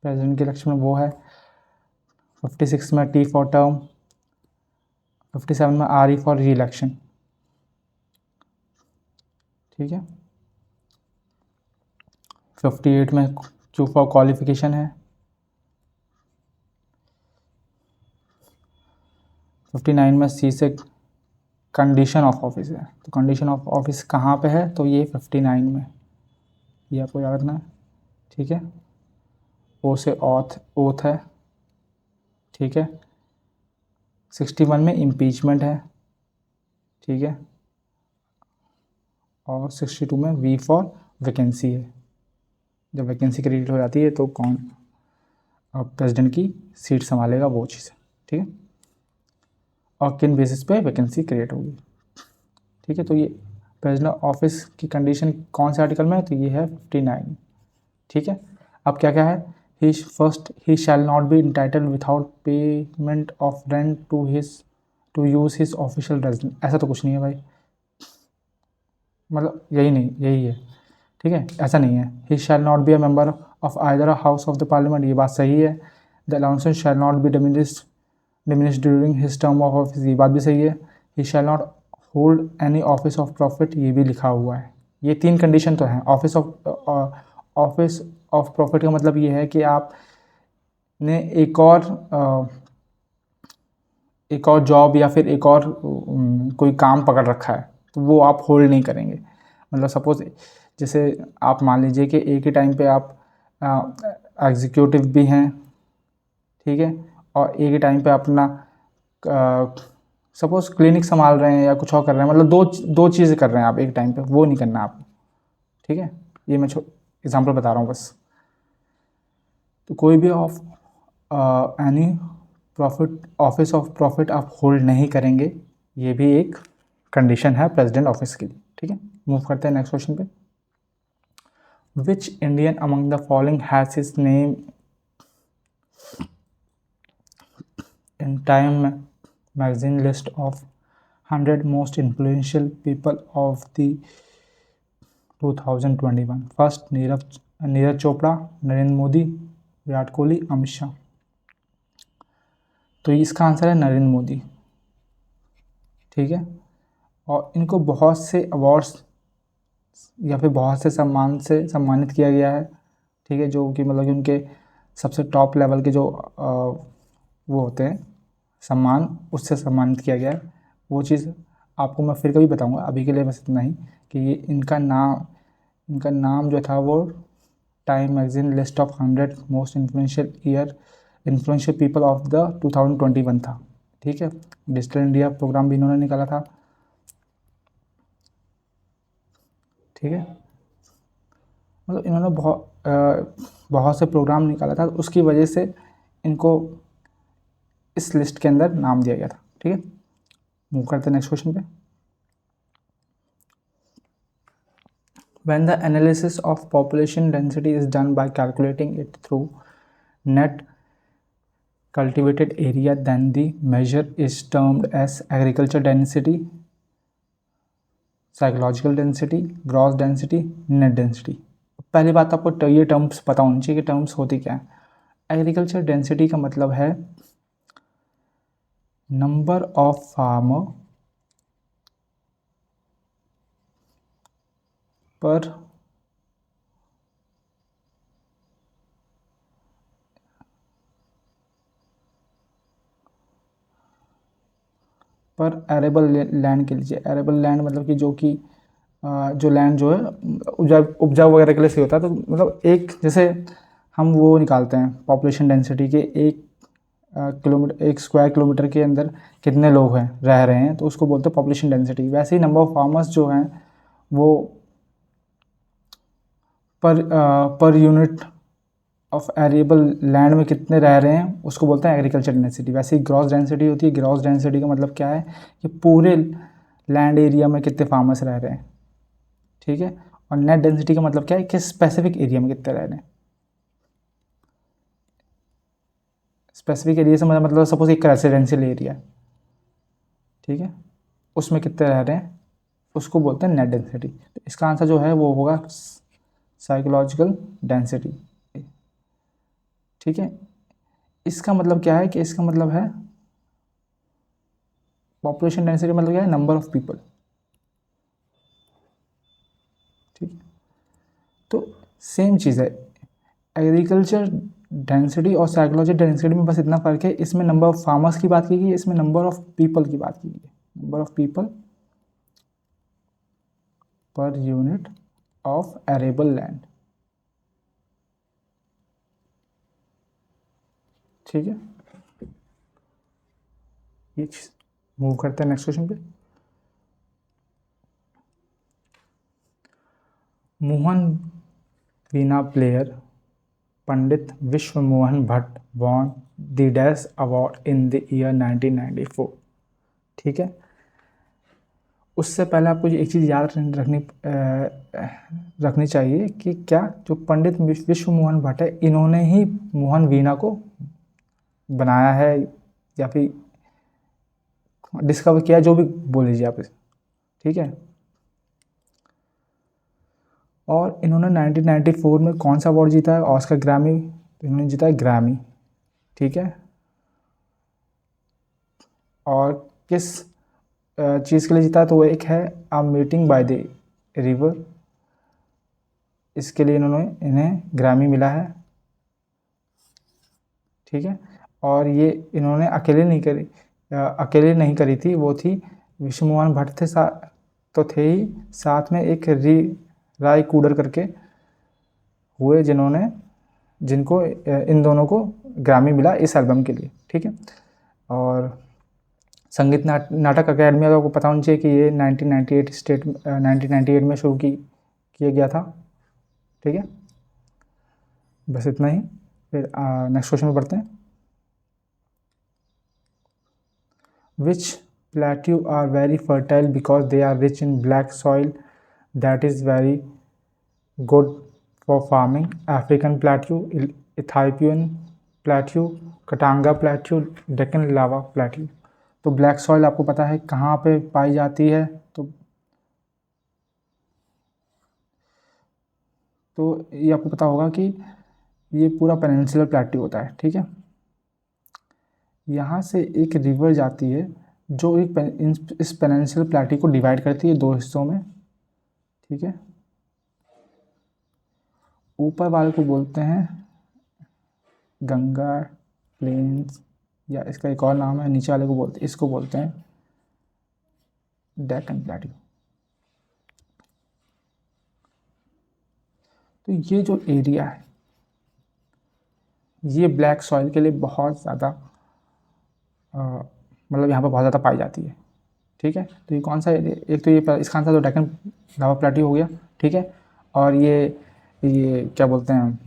प्रेसिडेंट के इलेक्शन में, वो है। 56 में टी फॉर टर्म, 57 में आर ई फॉर री इलेक्शन। ठीक है, 58 में क्यू फॉर क्वालिफिकेशन है, 59 में सी से कंडीशन ऑफ ऑफिस है। तो कंडीशन ऑफ ऑफिस कहाँ पे है, तो ये 59 में, ये आपको याद रखना है। ठीक है, ओ से ओथ है। ठीक है, 61 में इम्पीचमेंट है। ठीक है, और 62 में वी फॉर वैकेंसी है, जब वैकेंसी क्रिएट हो जाती है तो कौन प्रेसिडेंट की सीट संभालेगा वो चीज़ है। ठीक है, और किन बेसिस पे वैकेंसी क्रिएट होगी। ठीक है, तो ये प्रेसिडेंट ऑफिस की कंडीशन कौन से आर्टिकल में है, तो ये है 59। ठीक है, अब क्या क्या है, he shall not be entitled without payment of rent to use his official residence. ऐसा तो कुछ नहीं है भाई, मतलब यही नहीं, यही है। ठीक है, ऐसा नहीं है, he shall not be a member of either house of the parliament, ये बात सही है। The allowances shall not be diminished during his term of office, ये बात भी सही है। He shall not hold any office of profit, ये भी लिखा हुआ है। ये तीन कंडीशन तो हैं। ऑफिस ऑफ प्रॉफिट का मतलब ये है कि आप ने एक और जॉब या फिर एक और कोई काम पकड़ रखा है, तो वो आप होल्ड नहीं करेंगे। मतलब सपोज जैसे आप मान लीजिए कि एक ही टाइम पे आप एग्जीक्यूटिव भी हैं, ठीक है, और एक ही टाइम पे अपना सपोज क्लिनिक संभाल रहे हैं या कुछ और कर रहे हैं, मतलब दो चीज़ें कर रहे हैं आप एक टाइम पे, वो नहीं करना आपको। ठीक है, ये मैं एग्जांपल बता रहा हूँ बस। तो कोई भी any profit office of profit आप होल्ड नहीं करेंगे, ये भी एक कंडीशन है प्रेसिडेंट ऑफिस की। ठीक है, मूव करते हैं नेक्स्ट क्वेश्चन पे। Which Indian among the following has his name in time magazine list of 100 most influential people of the 2021? First Neeraj Chopra, Narendra Modi, Virat Kohli, Amit Shah. तो इसका आंसर है नरेंद्र मोदी। ठीक है, और इनको बहुत से अवार्ड्स या फिर बहुत से सम्मान से सम्मानित किया गया है। ठीक है, जो कि मतलब कि उनके सबसे टॉप लेवल के जो वो होते हैं सम्मान, उससे सम्मानित किया गया है। वो चीज़ आपको मैं फिर कभी बताऊंगा, अभी के लिए बस इतना ही कि ये इनका नाम जो था वो time magazine list of 100 most influential people of the 2021 था। ठीक है, डिजिटल इंडिया प्रोग्राम भी इन्होंने निकाला था। ठीक है, मतलब इन्होंने बहुत से प्रोग्राम निकाला था, उसकी वजह से इनको इस लिस्ट के अंदर नाम दिया गया था। ठीक है, मूव करते हैं नेक्स्ट क्वेश्चन पे। When the analysis of population density is done by calculating it through net cultivated area, then the measure is termed as agriculture density, psychological density, gross density, net density। पहली बात आपको ये टर्म्स पता होनी चाहिए कि टर्म्स होती क्या है। एग्रीकल्चर डेंसिटी का मतलब है नंबर ऑफ फार्मर पर एरेबल लैंड के लीजिए। एरेबल लैंड मतलब कि जो लैंड जो है उपजाऊ वगैरह के लिए सही होता है। तो मतलब एक जैसे हम वो निकालते हैं पॉपुलेशन डेंसिटी के एक स्क्वायर किलोमीटर के अंदर कितने लोग हैं रह रहे हैं, तो उसको बोलते हैं पॉपुलेशन डेंसिटी। वैसे ही नंबर ऑफ फार्मर्स जो हैं वो पर यूनिट ऑफ एरिएबल लैंड में कितने रह रहे हैं उसको बोलते हैं एग्रीकल्चर डेंसिटी। वैसे ही ग्रॉस डेंसिटी होती है। ग्रॉस डेंसिटी का मतलब क्या है कि पूरे लैंड एरिया में कितने फार्मर्स रह रहे हैं। ठीक है, और नेट डेंसिटी का मतलब क्या है कि स्पेसिफिक एरिया में कितने रह रहे हैं। स्पेसिफिक एरिया से मतलब सपोज एक रेसिडेंशियल एरिया, ठीक है, उसमें कितने रह रहे हैं उसको बोलते हैं नेट डेंसिटी। तो इसका आंसर जो है वो होगा साइकोलॉजिकल डेंसिटी। ठीक है, इसका मतलब क्या है कि इसका मतलब है पॉपुलेशन डेंसिटी मतलब क्या है, नंबर ऑफ पीपल। ठीक, तो सेम चीज़ है। एग्रीकल्चर डेंसिटी और साइकोलॉजी डेंसिटी में बस इतना फ़र्क है, इसमें नंबर ऑफ फार्मर्स की बात की गई है, इसमें नंबर ऑफ पीपल की बात की गई है। Number of people per unit of arable land. ठीक है, ये मूव करते हैं नेक्स्ट क्वेश्चन पे। मोहन वीणा प्लेयर पंडित विश्व Mohan Bhatt won the dash award in the year 1994। ठीक है, उससे पहले आपको एक चीज़ याद रखनी चाहिए कि क्या जो पंडित विश्व मोहन भट्ट है इन्होंने ही मोहन वीणा को बनाया है या फिर डिस्कवर किया, जो भी बोल लीजिए आप इसे। ठीक है, और इन्होंने 1994 में कौन सा अवार्ड जीता है, ऑस्कर ग्रैमी। इन्होंने जीता है ग्रैमी। ठीक है, और किस चीज़ के लिए जीता है, तो वो एक है a meeting by the river, इसके लिए इन्हें ग्रैमी मिला है। ठीक है, और ये इन्होंने अकेले नहीं करी थी, वो थी विश्व मोहन भट्ट थे तो थे ही, साथ में एक राय कूडर करके हुए जिनको इन दोनों को ग्रैमी मिला इस एल्बम के लिए। ठीक है, और संगीत नाटक अकेडमी का आपको पता होना चाहिए कि ये 1998 में शुरू किया गया था। ठीक है, बस इतना ही। फिर नेक्स्ट क्वेश्चन में पढ़ते हैं। Which plateau are very fertile because they are rich in black soil that is very good for farming? African plateau, Ethiopian plateau, Katanga plateau, Deccan lava plateau। तो ब्लैक सॉइल आपको पता है कहाँ पे पाई जाती है, तो ये आपको पता होगा कि ये पूरा पेनिनसुलर प्लेट्यू होता है। ठीक है, यहाँ से एक रिवर जाती है जो इस पेनिनसुलर प्लेट्यू को डिवाइड करती है दो हिस्सों में। ठीक है, ऊपर वाले को बोलते हैं गंगा प्लेन्स, या इसका एक और नाम है, नीचे वाले को इसको बोलते हैं डेक्कन प्लेट्यू। तो ये जो एरिया है ये ब्लैक सॉइल के लिए बहुत ज़्यादा मतलब यहाँ पर बहुत ज़्यादा पाई जाती है। ठीक है, तो ये कौन सा एरिया, एक तो ये इसका आंसर तो डेक्कन लावा प्लेट्यू हो गया। ठीक है, और ये क्या बोलते हैं,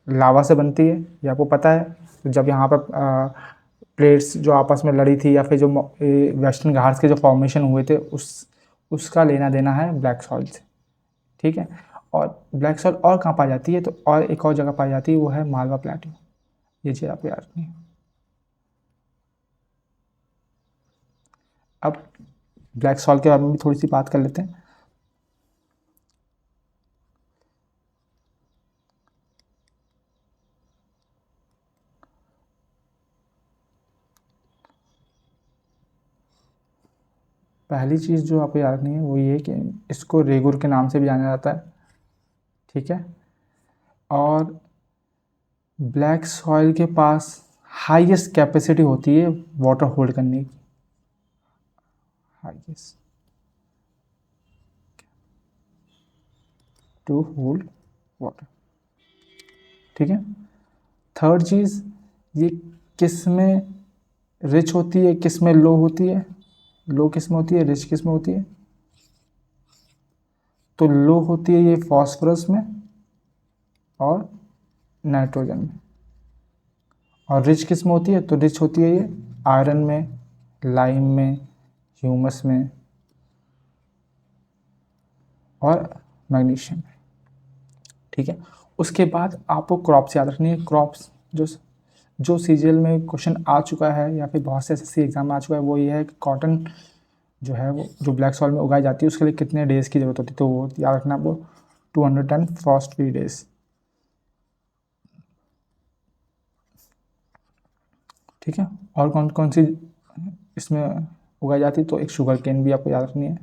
लावा से बनती है, ये आपको पता है। तो जब यहाँ पर प्लेट्स जो आपस में लड़ी थी या फिर जो वेस्टर्न घाट्स के जो फॉर्मेशन हुए थे उसका लेना देना है ब्लैक सॉइल से। ठीक है, और ब्लैक सॉइल और कहाँ पाई जाती है, तो और एक और जगह पाई जाती है, वो है मालवा प्लेट्यू। ये चीज़ आपको याद रखनी है। अब ब्लैक सॉइल के बारे में भी थोड़ी सी बात कर लेते हैं। पहली चीज़ जो आपको याद रखनी है वो ये कि इसको रेगुर के नाम से भी जाना जाता है। ठीक है, और ब्लैक सॉइल के पास हाईएस्ट कैपेसिटी होती है वाटर होल्ड करने की, हाईएस्ट टू होल्ड वाटर। ठीक है, थर्ड चीज़, ये किस में रिच होती है, किस में लो होती है, लो किस में होती है, रिच किस में होती है, तो लो होती है ये फॉस्फोरस में और नाइट्रोजन में, और रिच किस में होती है, तो रिच होती है ये आयरन में, लाइम में, ह्यूमस में और मैग्नीशियम में। ठीक है, उसके बाद आपको क्रॉप्स याद रखनी है। क्रॉप्स जो सीरियल में क्वेश्चन आ चुका है या फिर बहुत से एसएससी एग्जाम में आ चुका है, वो ये है कि कॉटन जो है वो जो ब्लैक सॉइल में उगाई जाती है उसके लिए कितने डेज़ की ज़रूरत होती है, तो वो याद रखना आपको 210 फर्स्ट 3 डेज। ठीक है, और कौन कौन सी इसमें उगाई जाती है, तो एक शुगर केन भी आपको याद रखनी है।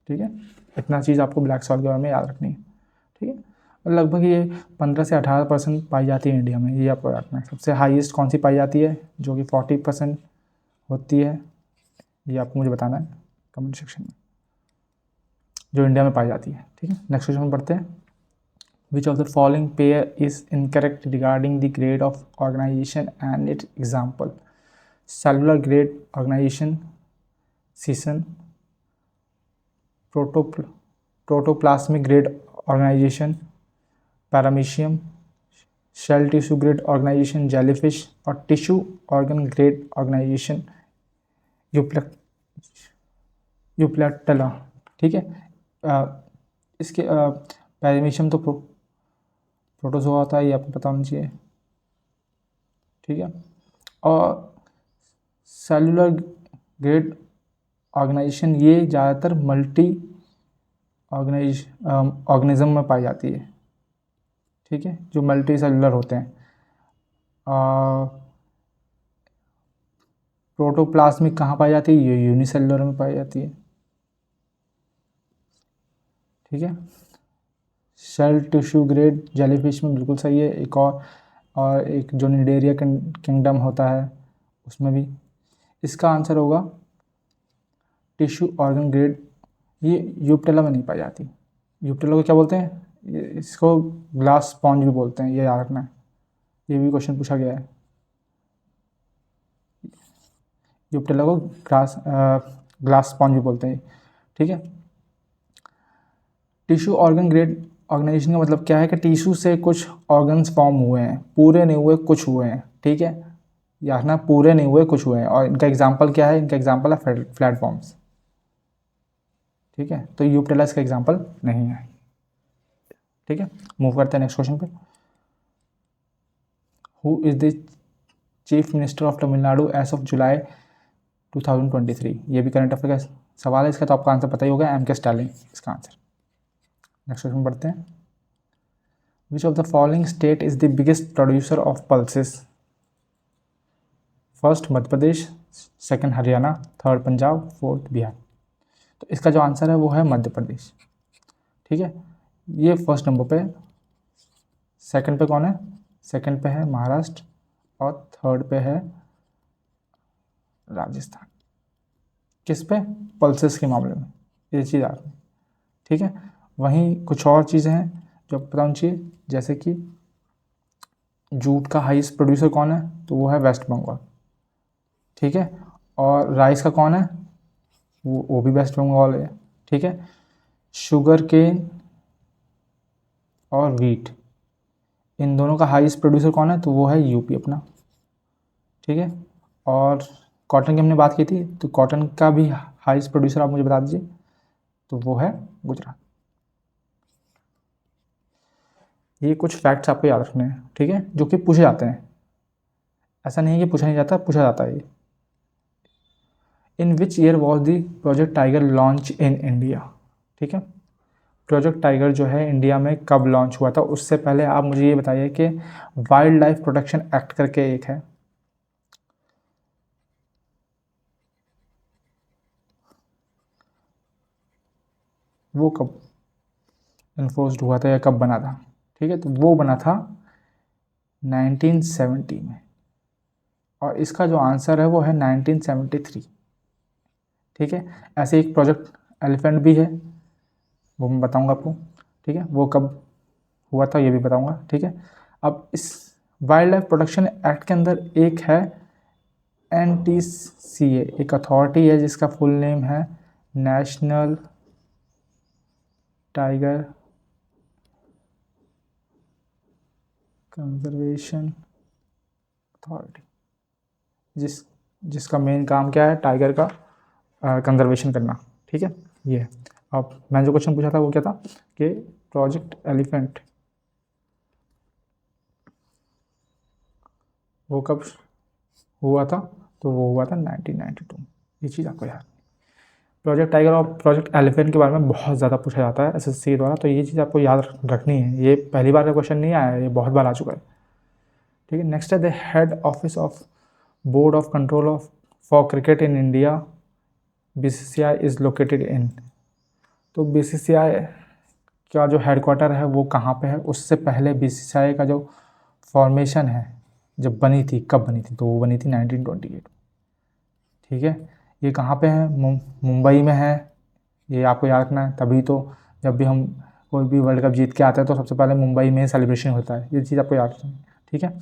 ठीक है, इतना चीज़ आपको ब्लैक सॉइल के बारे में याद रखनी है। ठीक है, और लगभग ये 15 से 18% पाई जाती है इंडिया में, ये आपको याद रखना है। सबसे हाईएस्ट कौन सी पाई जाती है, जो कि 40% होती है, ये आपको मुझे बताना है कमेंट सेक्शन में, जो इंडिया में पाई जाती है। ठीक है, नेक्स्ट क्वेश्चन पढ़ते हैं। Which of the following pair is incorrect regarding the grade of organisation and its example? Cellular grade organisation, sycon, protoplasmic grade organisation, paramecium, cell tissue grade organisation, jellyfish, और tissue organ grade organisation euplectella. ठीक है, इसके पैरामीशियम तो प्रोटोजोआ होता है, ये आपको पता होना चाहिए। ठीक है, और सेलुलर ग्रेड ऑर्गेनाइजेशन ये ज़्यादातर मल्टी ऑर्गेनिज्म में पाई जाती है। ठीक है, जो मल्टी सेलुलर होते हैं। प्रोटोप्लाज्मिक कहाँ पाई जाती है, ये यूनिसेलुलर में पाई जाती है। ठीक है, शेल टिश्यू ग्रेड जेलीफिश में बिल्कुल सही है। एक और एक जो निडेरिया किंगडम होता है उसमें भी। इसका आंसर होगा टिश्यू ऑर्गन ग्रेड, ये यूप्टेला में नहीं पाई जाती। यूप्टेला को क्या बोलते हैं, इसको ग्लास स्पॉन्ज भी बोलते हैं, ये याद रखना है, ये भी क्वेश्चन पूछा गया है। यूप्टेला को ग्लास स्पॉन्ज भी बोलते हैं। ठीक है, टिश्यू ऑर्गन ग्रेड ऑर्गेनाइजेशन का मतलब क्या है कि टिश्यू से कुछ ऑर्गन्स फॉर्म हुए हैं, पूरे नहीं हुए, कुछ हुए हैं। ठीक है, या ना पूरे नहीं हुए, कुछ हुए हैं, और इनका एग्जांपल क्या है, इनका एग्जांपल है प्लेटफॉर्म्स। ठीक है, तो यूप्टेला इसका एग्जांपल नहीं है। ठीक है, मूव करते हैं नेक्स्ट क्वेश्चन पे। Who is the chief minister of Tamil Nadu as of July 2023? ये भी करंट अफेयर का सवाल है, इसका तो आपका आंसर पता ही होगा, M.K. स्टालिन इसका आंसर। नेक्स्ट क्वेश्चन पढ़ते हैं। Which of the following state is the biggest producer of pulses? First Madhya Pradesh, second Haryana, third Punjab, fourth Bihar. तो इसका जो आंसर है वो है मध्य प्रदेश। ठीक है, ये फर्स्ट नंबर पे। सेकंड पे कौन है, सेकंड पे है महाराष्ट्र, और थर्ड पे है राजस्थान। किस पे, पल्सेस के मामले में, ये चीज़ आ रही है, ठीक है। वहीं कुछ और चीज़ें हैं जो पता होनी चाहिए, जैसे कि जूट का हाईएस्ट प्रोड्यूसर कौन है, तो वो है वेस्ट बंगाल, ठीक है। और राइस का कौन है, वो भी वेस्ट बंगाल है, ठीक है। शुगर केन और वीट, इन दोनों का हाईएस्ट प्रोड्यूसर कौन है, तो वो है यूपी अपना, ठीक है। और कॉटन की हमने बात की थी, तो कॉटन का भी हाईएस्ट प्रोड्यूसर आप मुझे बता दीजिए, तो वो है गुजरात। ये कुछ फैक्ट्स आपको याद रखने हैं, ठीक है, जो कि पूछे जाते हैं, ऐसा नहीं है कि पूछा नहीं जाता, पूछा जाता है ये। In which year was the project tiger launch in India, ठीक है। प्रोजेक्ट टाइगर जो है इंडिया में कब लॉन्च हुआ था, उससे पहले आप मुझे ये बताइए कि वाइल्ड लाइफ प्रोटेक्शन एक्ट करके एक है, वो कब इन्फोर्स्ड हुआ था या कब बना था, ठीक है। तो वो बना था 1970 में, और इसका जो आंसर है वो है 1973, ठीक है। ऐसे एक प्रोजेक्ट एलिफेंट भी है, वो मैं बताऊंगा आपको, ठीक है, वो कब हुआ था ये भी बताऊंगा, ठीक है। अब इस वाइल्ड लाइफ प्रोटेक्शन एक्ट के अंदर एक है NTCA, एक अथॉरिटी है जिसका फुल नेम है नेशनल टाइगर कंजर्वेशन अथॉरिटी, जिसका मेन काम क्या है, टाइगर का कंजर्वेशन करना, ठीक है। ये है। अब मैं जो क्वेश्चन पूछा था वो क्या था कि प्रोजेक्ट एलिफेंट वो कब हुआ था, तो वो हुआ था 1992, ये चीज़ आपको याद। प्रोजेक्ट टाइगर और प्रोजेक्ट एलिफेंट के बारे में बहुत ज़्यादा पूछा जाता है SSC द्वारा, तो ये चीज़ आपको याद रखनी है, ये पहली बार का क्वेश्चन नहीं आया है, ये बहुत बार आ चुका है, ठीक है। नेक्स्ट है the head office of board of control of for cricket in India BCCI is located in, तो BCCI का जो हेडक्वार्टर है वो कहाँ पे है, उससे पहले BCCI का जो फॉर्मेशन है, जब बनी थी, कब बनी थी, तो वो बनी थी 1928, ठीक है। ये कहाँ पे है, मुंबई में है, ये आपको याद रखना है। तभी तो जब भी हम कोई भी वर्ल्ड कप जीत के आते हैं तो सबसे पहले मुंबई में सेलिब्रेशन होता है, ये चीज़ आपको याद रखनी है, ठीक है।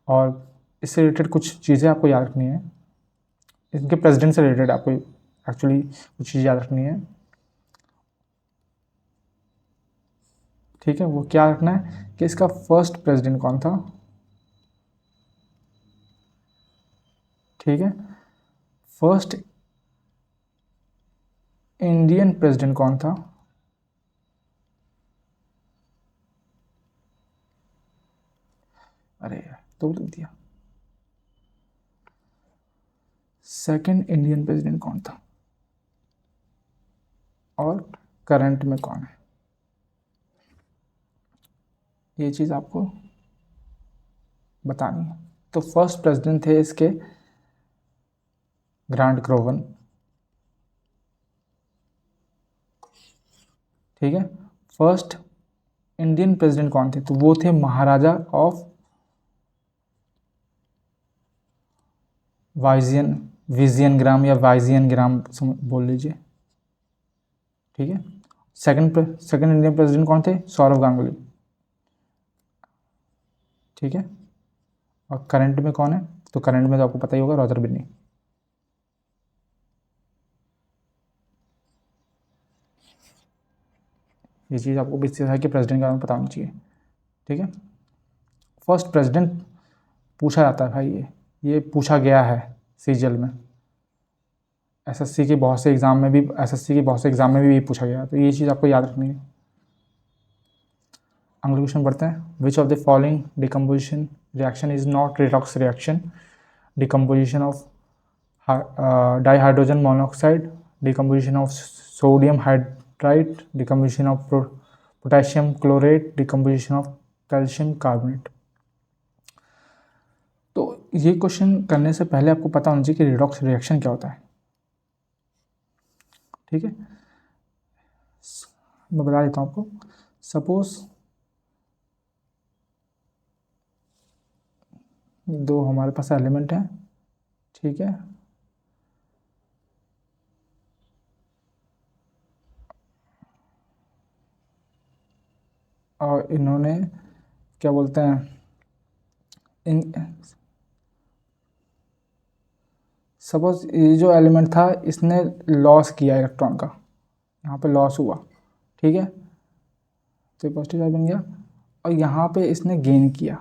और इससे रिलेटेड कुछ चीज़ें आपको याद रखनी है, इनके प्रेसिडेंट से रिलेटेड आपको एक्चुअली कुछ चीज़ याद रखनी है, ठीक है। वो क्या रखना है कि इसका फर्स्ट प्रेसिडेंट कौन था, ठीक है। फर्स्ट इंडियन प्रेसिडेंट कौन था, अरे यार तो लिख दिया। सेकंड इंडियन प्रेसिडेंट कौन था, और करंट में कौन है, ये चीज़ आपको बतानी है। तो फर्स्ट प्रेसिडेंट थे इसके ग्रांट क्रोवन, ठीक है। फर्स्ट इंडियन प्रेसिडेंट कौन थे, तो वो थे महाराजा ऑफ वाइजियन, विजियन ग्राम या वाइजियन ग्राम बोल लीजिए, ठीक है। सेकंड इंडियन प्रेसिडेंट कौन थे, सौरव गांगुली, ठीक है। और करंट में कौन है, तो करंट में तो आपको पता ही होगा, रॉजर बिन्नी, ये चीज़ आपको बीसीसीआई के प्रेसिडेंट के बारे में पता होनी चाहिए, ठीक है। फर्स्ट प्रेसिडेंट पूछा जाता है भाई, ये पूछा गया है सीजीएल में, एसएससी के बहुत से एग्जाम में भी, एसएससी के बहुत से एग्जाम में भी ये पूछा गया है, तो ये चीज़ आपको याद रखनी है। अगले क्वेश्चन बढ़ते हैं, which of the following decomposition reaction is not redox reaction, decomposition of dihydrogen monoxide, decomposition of sodium hydride, decomposition of potassium chlorate, decomposition of calcium carbonate. तो ये क्वेश्चन करने से पहले आपको पता होना चाहिए कि रिडॉक्स रिएक्शन क्या होता है, ठीक है। मैं बता देता हूँ आपको, सपोज दो हमारे पास एलिमेंट है, ठीक है, इन्होंने क्या बोलते हैं इन सपोज ये जो एलिमेंट था इसने लॉस किया इलेक्ट्रॉन का, यहाँ पे लॉस हुआ, ठीक है, तो ये पॉजिटिव चार्ज बन गया, और यहाँ पे इसने गेन किया,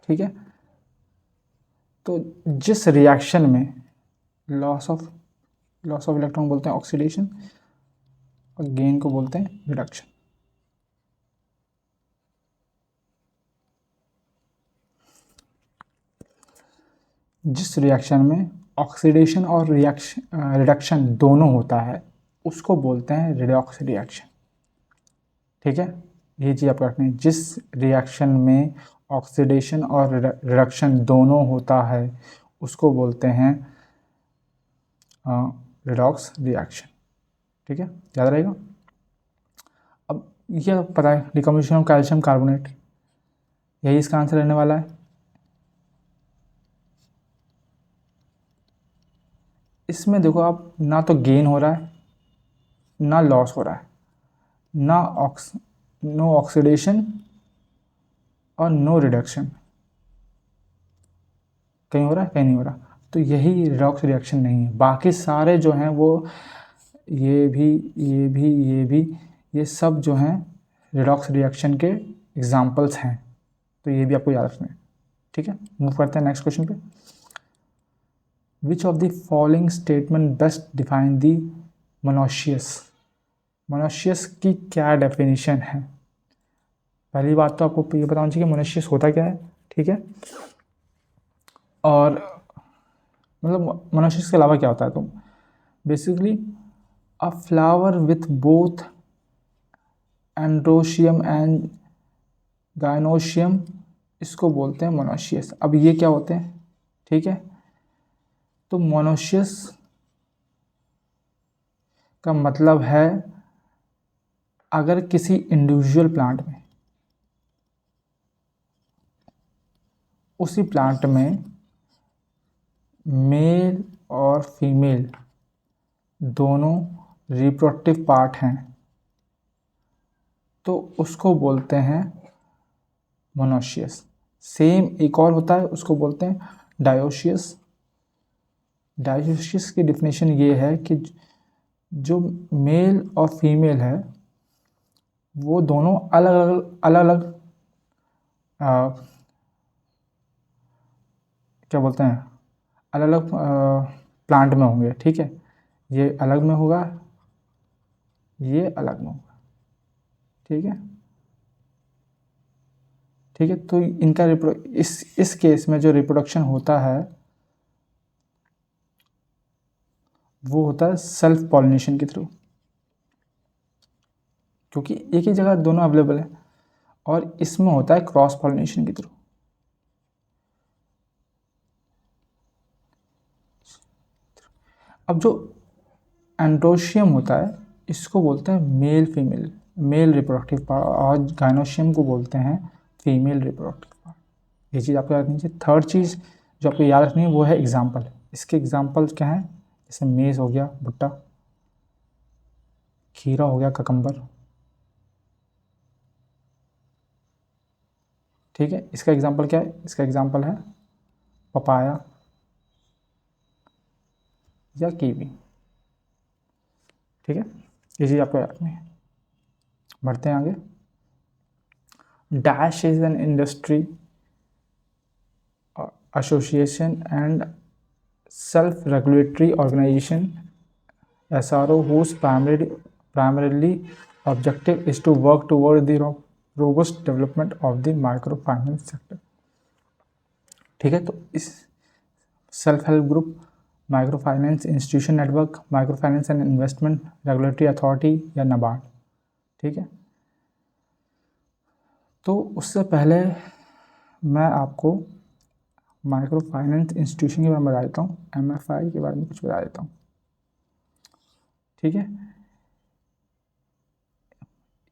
ठीक है। तो जिस रिएक्शन में लॉस ऑफ इलेक्ट्रॉन बोलते हैं ऑक्सीडेशन, और गेन को बोलते हैं रिडक्शन। जिस रिएक्शन में ऑक्सीडेशन और रिडक्शन दोनों होता है उसको बोलते हैं रिडॉक्स रिएक्शन, ठीक है। ये चीज़ आपको रखनी है, जिस रिएक्शन में ऑक्सीडेशन और रिडक्शन दोनों होता है उसको बोलते हैं रिडॉक्स रिएक्शन, ठीक है, याद रहेगा। अब यह पता है डिकम्पोजिशन ऑफ कैल्शियम कार्बोनेट, यही इसका आंसर रहने वाला है। इसमें देखो आप, ना तो गेन हो रहा है ना लॉस हो रहा है, नो ऑक्सीडेशन और नो रिडक्शन, कहीं हो रहा है कहीं नहीं हो रहा, तो यही रिडॉक्स रिएक्शन नहीं है। बाकी सारे जो हैं वो ये सब जो हैं रिडॉक्स रिएक्शन के एग्जाम्पल्स हैं, तो ये भी आपको याद रखना है, ठीक है। मूव करते हैं नेक्स्ट क्वेश्चन पे। विच of the following statement best define the monoecious. Monoecious की क्या डेफिनेशन है। पहली बात तो आपको ये बताना चाहिए कि मोनोशियस होता क्या है, ठीक है, और मतलब मोनोशियस के अलावा क्या होता है। तो basically a flower with both androecium and gynoecium, इसको बोलते हैं मोनोशियस। अब ये क्या होते हैं, ठीक है, तो मोनोशियस का मतलब है अगर किसी इंडिविजुअल प्लांट में, उसी प्लांट में मेल और फीमेल दोनों रिप्रोडक्टिव पार्ट हैं तो उसको बोलते हैं मोनोशियस। सेम एक और होता है उसको बोलते हैं डायोशियस। डायोशियस की डेफिनेशन ये है कि जो मेल और फीमेल है वो दोनों अलग अलग क्या बोलते हैं अलग अलग प्लांट में होंगे, ठीक है, ये अलग में होगा, ये अलग में होगा, ठीक है, ठीक है। तो इनका इस केस में जो रिप्रोडक्शन होता है वो होता है सेल्फ पॉलिनेशन के थ्रू, क्योंकि एक ही जगह दोनों अवेलेबल है, और इसमें होता है क्रॉस पॉलिनेशन के थ्रू। अब जो एंड्रोशियम होता है इसको बोलते हैं मेल रिप्रोडक्टिव पार्ट, और गायनोशियम को बोलते हैं फीमेल रिप्रोडक्टिव पार्ट। ये चीज़ आपको याद रखनी चाहिए। थर्ड चीज़ जो आपको याद रखनी है वो है एग्जाम्पल। इसके एग्जाम्पल क्या हैं, जैसे मेज़ हो गया भुट्टा, खीरा हो गया ककम्बर, ठीक है। इसका एग्जाम्पल क्या है, इसका एग्जाम्पल है पपाया या कीवी, ठीक है। ये चीज़ आपको याद रखनी है। बढ़ते हैं आगे। Dash is an industry association and self regulatory organisation SRO whose primarily objective is to work toward the robust development of the microfinance sector, ठीक है। तो इस self help group, micro finance institution network, micro finance and investment regulatory authority या नाबार्ड, ठीक है। तो उससे पहले मैं आपको माइक्रो फाइनेंस इंस्टीट्यूशन के बारे में बता देता हूँ, MFI के बारे में कुछ बता देता हूँ, ठीक है।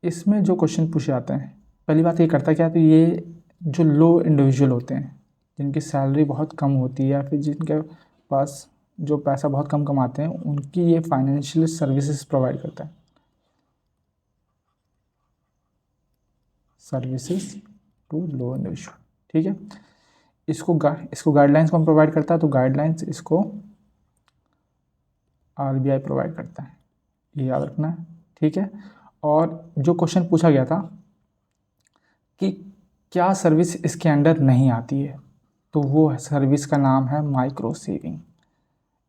इसमें जो क्वेश्चन पूछे जाते हैं, पहली बात ये करता क्या है, तो ये जो लो इंडिविजुअल होते हैं जिनकी सैलरी बहुत कम होती है या फिर जिनके पास जो पैसा बहुत कम कमाते हैं उनकी ये फाइनेंशियल सर्विसेज प्रोवाइड करता है। Services to low individual. ठीक है, इसको गाइडलाइंस कौन प्रोवाइड करता है? तो गाइडलाइंस इसको आरबीआई प्रोवाइड करता है, ये याद रखना है। ठीक है, और जो क्वेश्चन पूछा गया था कि क्या सर्विस इसके अंडर नहीं आती है, तो वो सर्विस का नाम है माइक्रो सेविंग।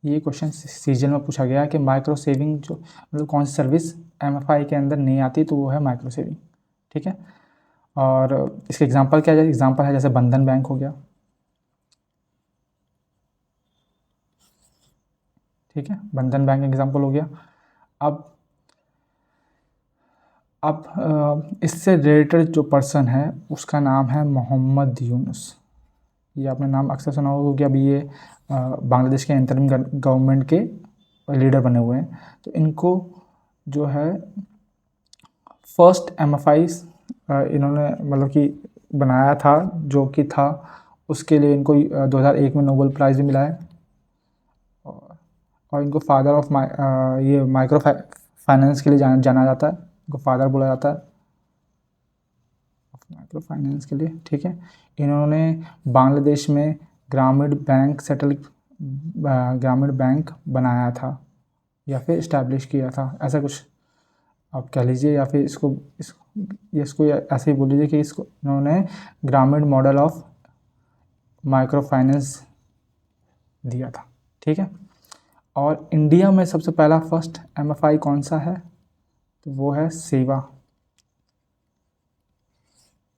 ये क्वेश्चन सीजन में पूछा गया है कि माइक्रो सेविंग जो मतलब कौन सी सर्विस एमएफआई के अंदर नहीं आती, तो वो है माइक्रो सेविंग। ठीक है, और इसके एग्जांपल क्या है? एग्जांपल है जैसे बंधन बैंक हो गया। ठीक है, बंधन बैंक एग्जांपल हो गया। अब इससे रिलेटेड जो पर्सन है उसका नाम है मोहम्मद यूनुस। ये आपने नाम अक्सर सुना होगा कि अभी ये बांग्लादेश के इंटरिम गवर्नमेंट के लीडर बने हुए हैं। तो इनको जो है फर्स्ट एमएफआई इन्होंने मतलब कि बनाया था, जो कि था उसके लिए इनको 2001 में नोबेल प्राइज़ भी मिला है। और इनको फादर ऑफ ये माइक्रो फाइनेंस के लिए जाना जाता है, इनको फादर बोला जाता है माइक्रो फाइनेंस के लिए। ठीक है, इन्होंने बांग्लादेश में ग्रामीण बैंक बनाया था या फिर इस्टेब्लिश किया था, ऐसा कुछ आप कह लीजिए, या फिर इसको ऐसे ही बोल लीजिए कि इसको इन्होंने ग्रामीण मॉडल ऑफ माइक्रो फाइनेंस दिया था। ठीक है, और इंडिया में सबसे पहला फर्स्ट एमएफआई कौन सा है? तो वो है सेवा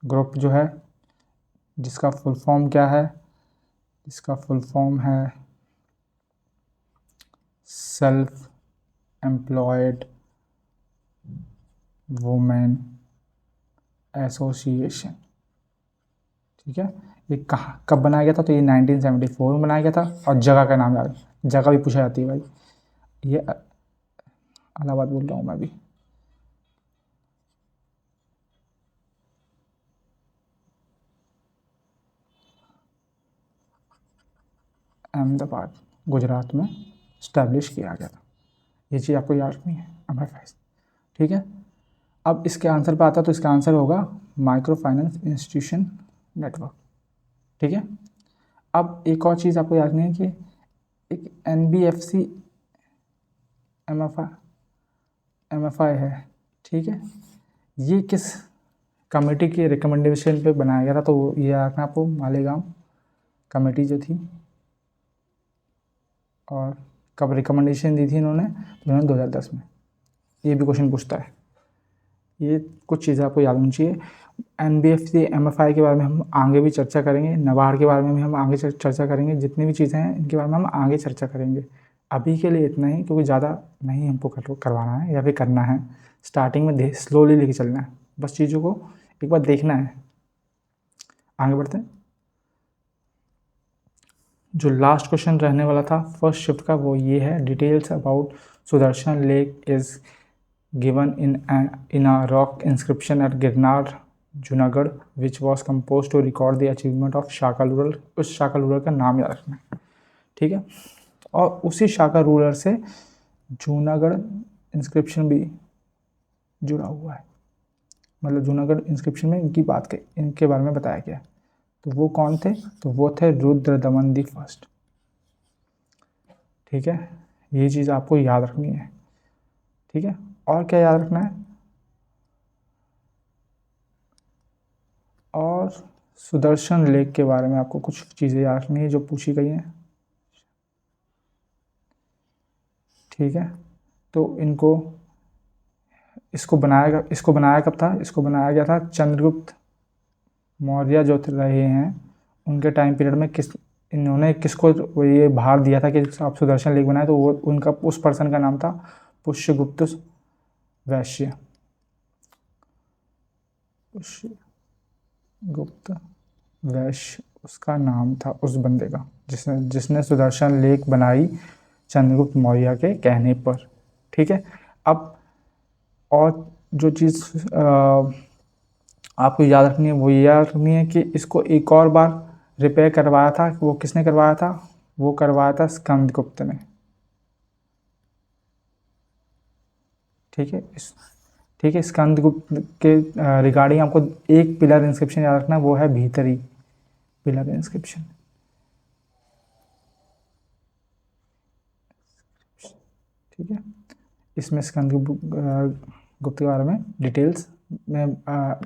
ग्रुप जो है, जिसका फुल फॉर्म क्या है? इसका फुल फॉर्म है सेल्फ एम्प्लॉयड वुमेन एसोसिएशन। ठीक है, ये कहाँ कब बनाया गया था? तो ये 1974 में बनाया गया था। और जगह का नाम याद, जगह भी पूछा जाती है भाई। ये इलाहाबाद बोल रहा हूँ मैं भी। अहमदाबाद गुजरात में इस्टेब्लिश किया गया था। ये चीज़ आपको याद रखनी है, एमएफआई। ठीक है, अब इसके आंसर पे आता है, तो इसका आंसर होगा माइक्रो फाइनेंस इंस्टीट्यूशन नेटवर्क। ठीक है, अब एक और चीज़ आपको याद रखनी है कि एक एनबीएफसी एमएफआई है। ठीक है, ये किस कमेटी के रिकमेंडेशन पे बनाया गया था? तो ये रखना आपको, मालेगांव कमेटी जो थी। और कब रिकमेंडेशन दी थी इन्होंने? तो इन्होंने 2010 में। ये भी क्वेश्चन पूछता है, ये कुछ चीज़ें आपको याद होनी चाहिए। एनबीएफसी एमएफआई के बारे में हम आगे भी चर्चा करेंगे, नाबार्ड के बारे में भी हम आगे चर्चा करेंगे। जितनी भी चीज़ें हैं इनके बारे में हम आगे चर्चा करेंगे। अभी के लिए इतना ही, क्योंकि ज़्यादा नहीं हमको करवाना है या फिर करना है। स्टार्टिंग में स्लोली लेके चलना है, बस चीज़ों को एक बार देखना है। आगे बढ़ते हैं। जो लास्ट क्वेश्चन रहने वाला था फर्स्ट शिफ्ट का, वो ये है, details about Sudarshan lake is given in a rock inscription at Girnar Junagadh which was compose to record the achievement of Shaka ruler. उस शाका रूरल का नाम याद रखना है। ठीक है, और उसी शाका रूरल से जूनागढ़ इंस्क्रिप्शन भी जुड़ा हुआ है, मतलब जूनागढ़ इंस्क्रिप्शन में इनके बारे में बताया गया है। तो वो कौन थे? तो वो थे रुद्रदमन दी फर्स्ट। ठीक है, ये चीज़ आपको याद रखनी है। ठीक है, और क्या याद रखना है? और सुदर्शन लेक के बारे में आपको कुछ चीज़ें याद रखनी है जो पूछी गई हैं। ठीक है, तो इसको बनाया कब था? इसको बनाया गया था चंद्रगुप्त मौर्य जो रहे हैं उनके टाइम पीरियड में। इन्होंने किसको ये भार दिया था कि आप सुदर्शन लेक बनाए? तो वो उनका उस पर्सन का नाम था पुष्यगुप्त वैश्य। पुष्यगुप्त वैश्य उसका नाम था, उस बंदे का जिसने सुदर्शन लेक बनाई चंद्रगुप्त मौर्य के कहने पर। ठीक है, अब और जो चीज़ आपको याद रखनी है वो ये याद रखनी है कि इसको एक और बार रिपेयर करवाया था। वो किसने करवाया था? वो करवाया था स्कंदगुप्त ने। ठीक है, ठीक है। स्कंदगुप्त के रिगार्डिंग आपको एक पिलर इंस्क्रिप्शन याद रखना, वो है भीतरी पिलर इंस्क्रिप्शन। ठीक है, इसमें स्कंदगुप्त के बारे में डिटेल्स में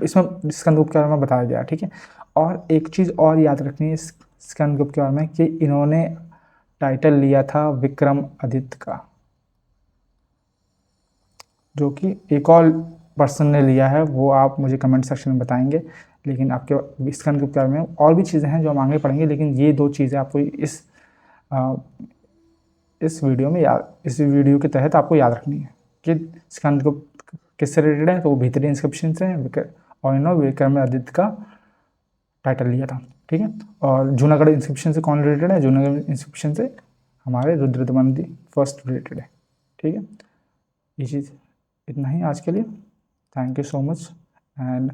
इसमें स्कंदगुप्त के बारे में बताया गया। ठीक है, और एक चीज़ और याद रखनी है स्कंदगुप्त के बारे में कि इन्होंने टाइटल लिया था विक्रमादित्य का, जो कि एक और पर्सन ने लिया है, वो आप मुझे कमेंट सेक्शन में बताएंगे। लेकिन आपके स्कंदगुप्त के बारे में और भी चीज़ें हैं जो हम आगे पढ़ेंगे, लेकिन ये 2 चीज़ें आपको इस वीडियो में इस वीडियो के तहत आपको याद रखनी है कि स्कंदगुप्त किससे रिलेटेड है, तो वो भीतरी इंस्क्रिप्शन से है, और इन्होंने विक्रमादित्य का टाइटल लिया था। ठीक है, और जूनागढ़ इंस्क्रिप्शन से कौन रिलेटेड है, जूनागढ़ इंस्क्रिप्शन से हमारे रुद्रदमन फर्स्ट रिलेटेड है। ठीक है, ये चीज़ इतना ही आज के लिए। Thank you so much, and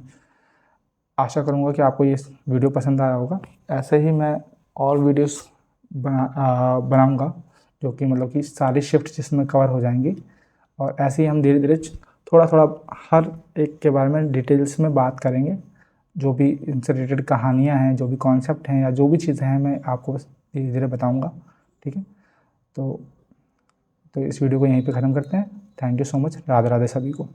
आशा करूँगा कि आपको ये वीडियो पसंद आया होगा। ऐसे ही मैं और वीडियोस बनाऊँगा जो कि मतलब कि सारी शिफ्ट जिसमें कवर हो जाएंगी, और ऐसे ही हम धीरे धीरे थोड़ा थोड़ा हर एक के बारे में डिटेल्स में बात करेंगे। जो भी इनसे रिलेटेड कहानियाँ हैं, जो भी कॉन्सेप्ट हैं, या जो भी चीज़ें हैं, मैं आपको धीरे धीरे बताऊँगा। ठीक है, तो इस वीडियो को यहीं पे ख़त्म करते हैं। Thank you so much. Radhe Radhe सभी को।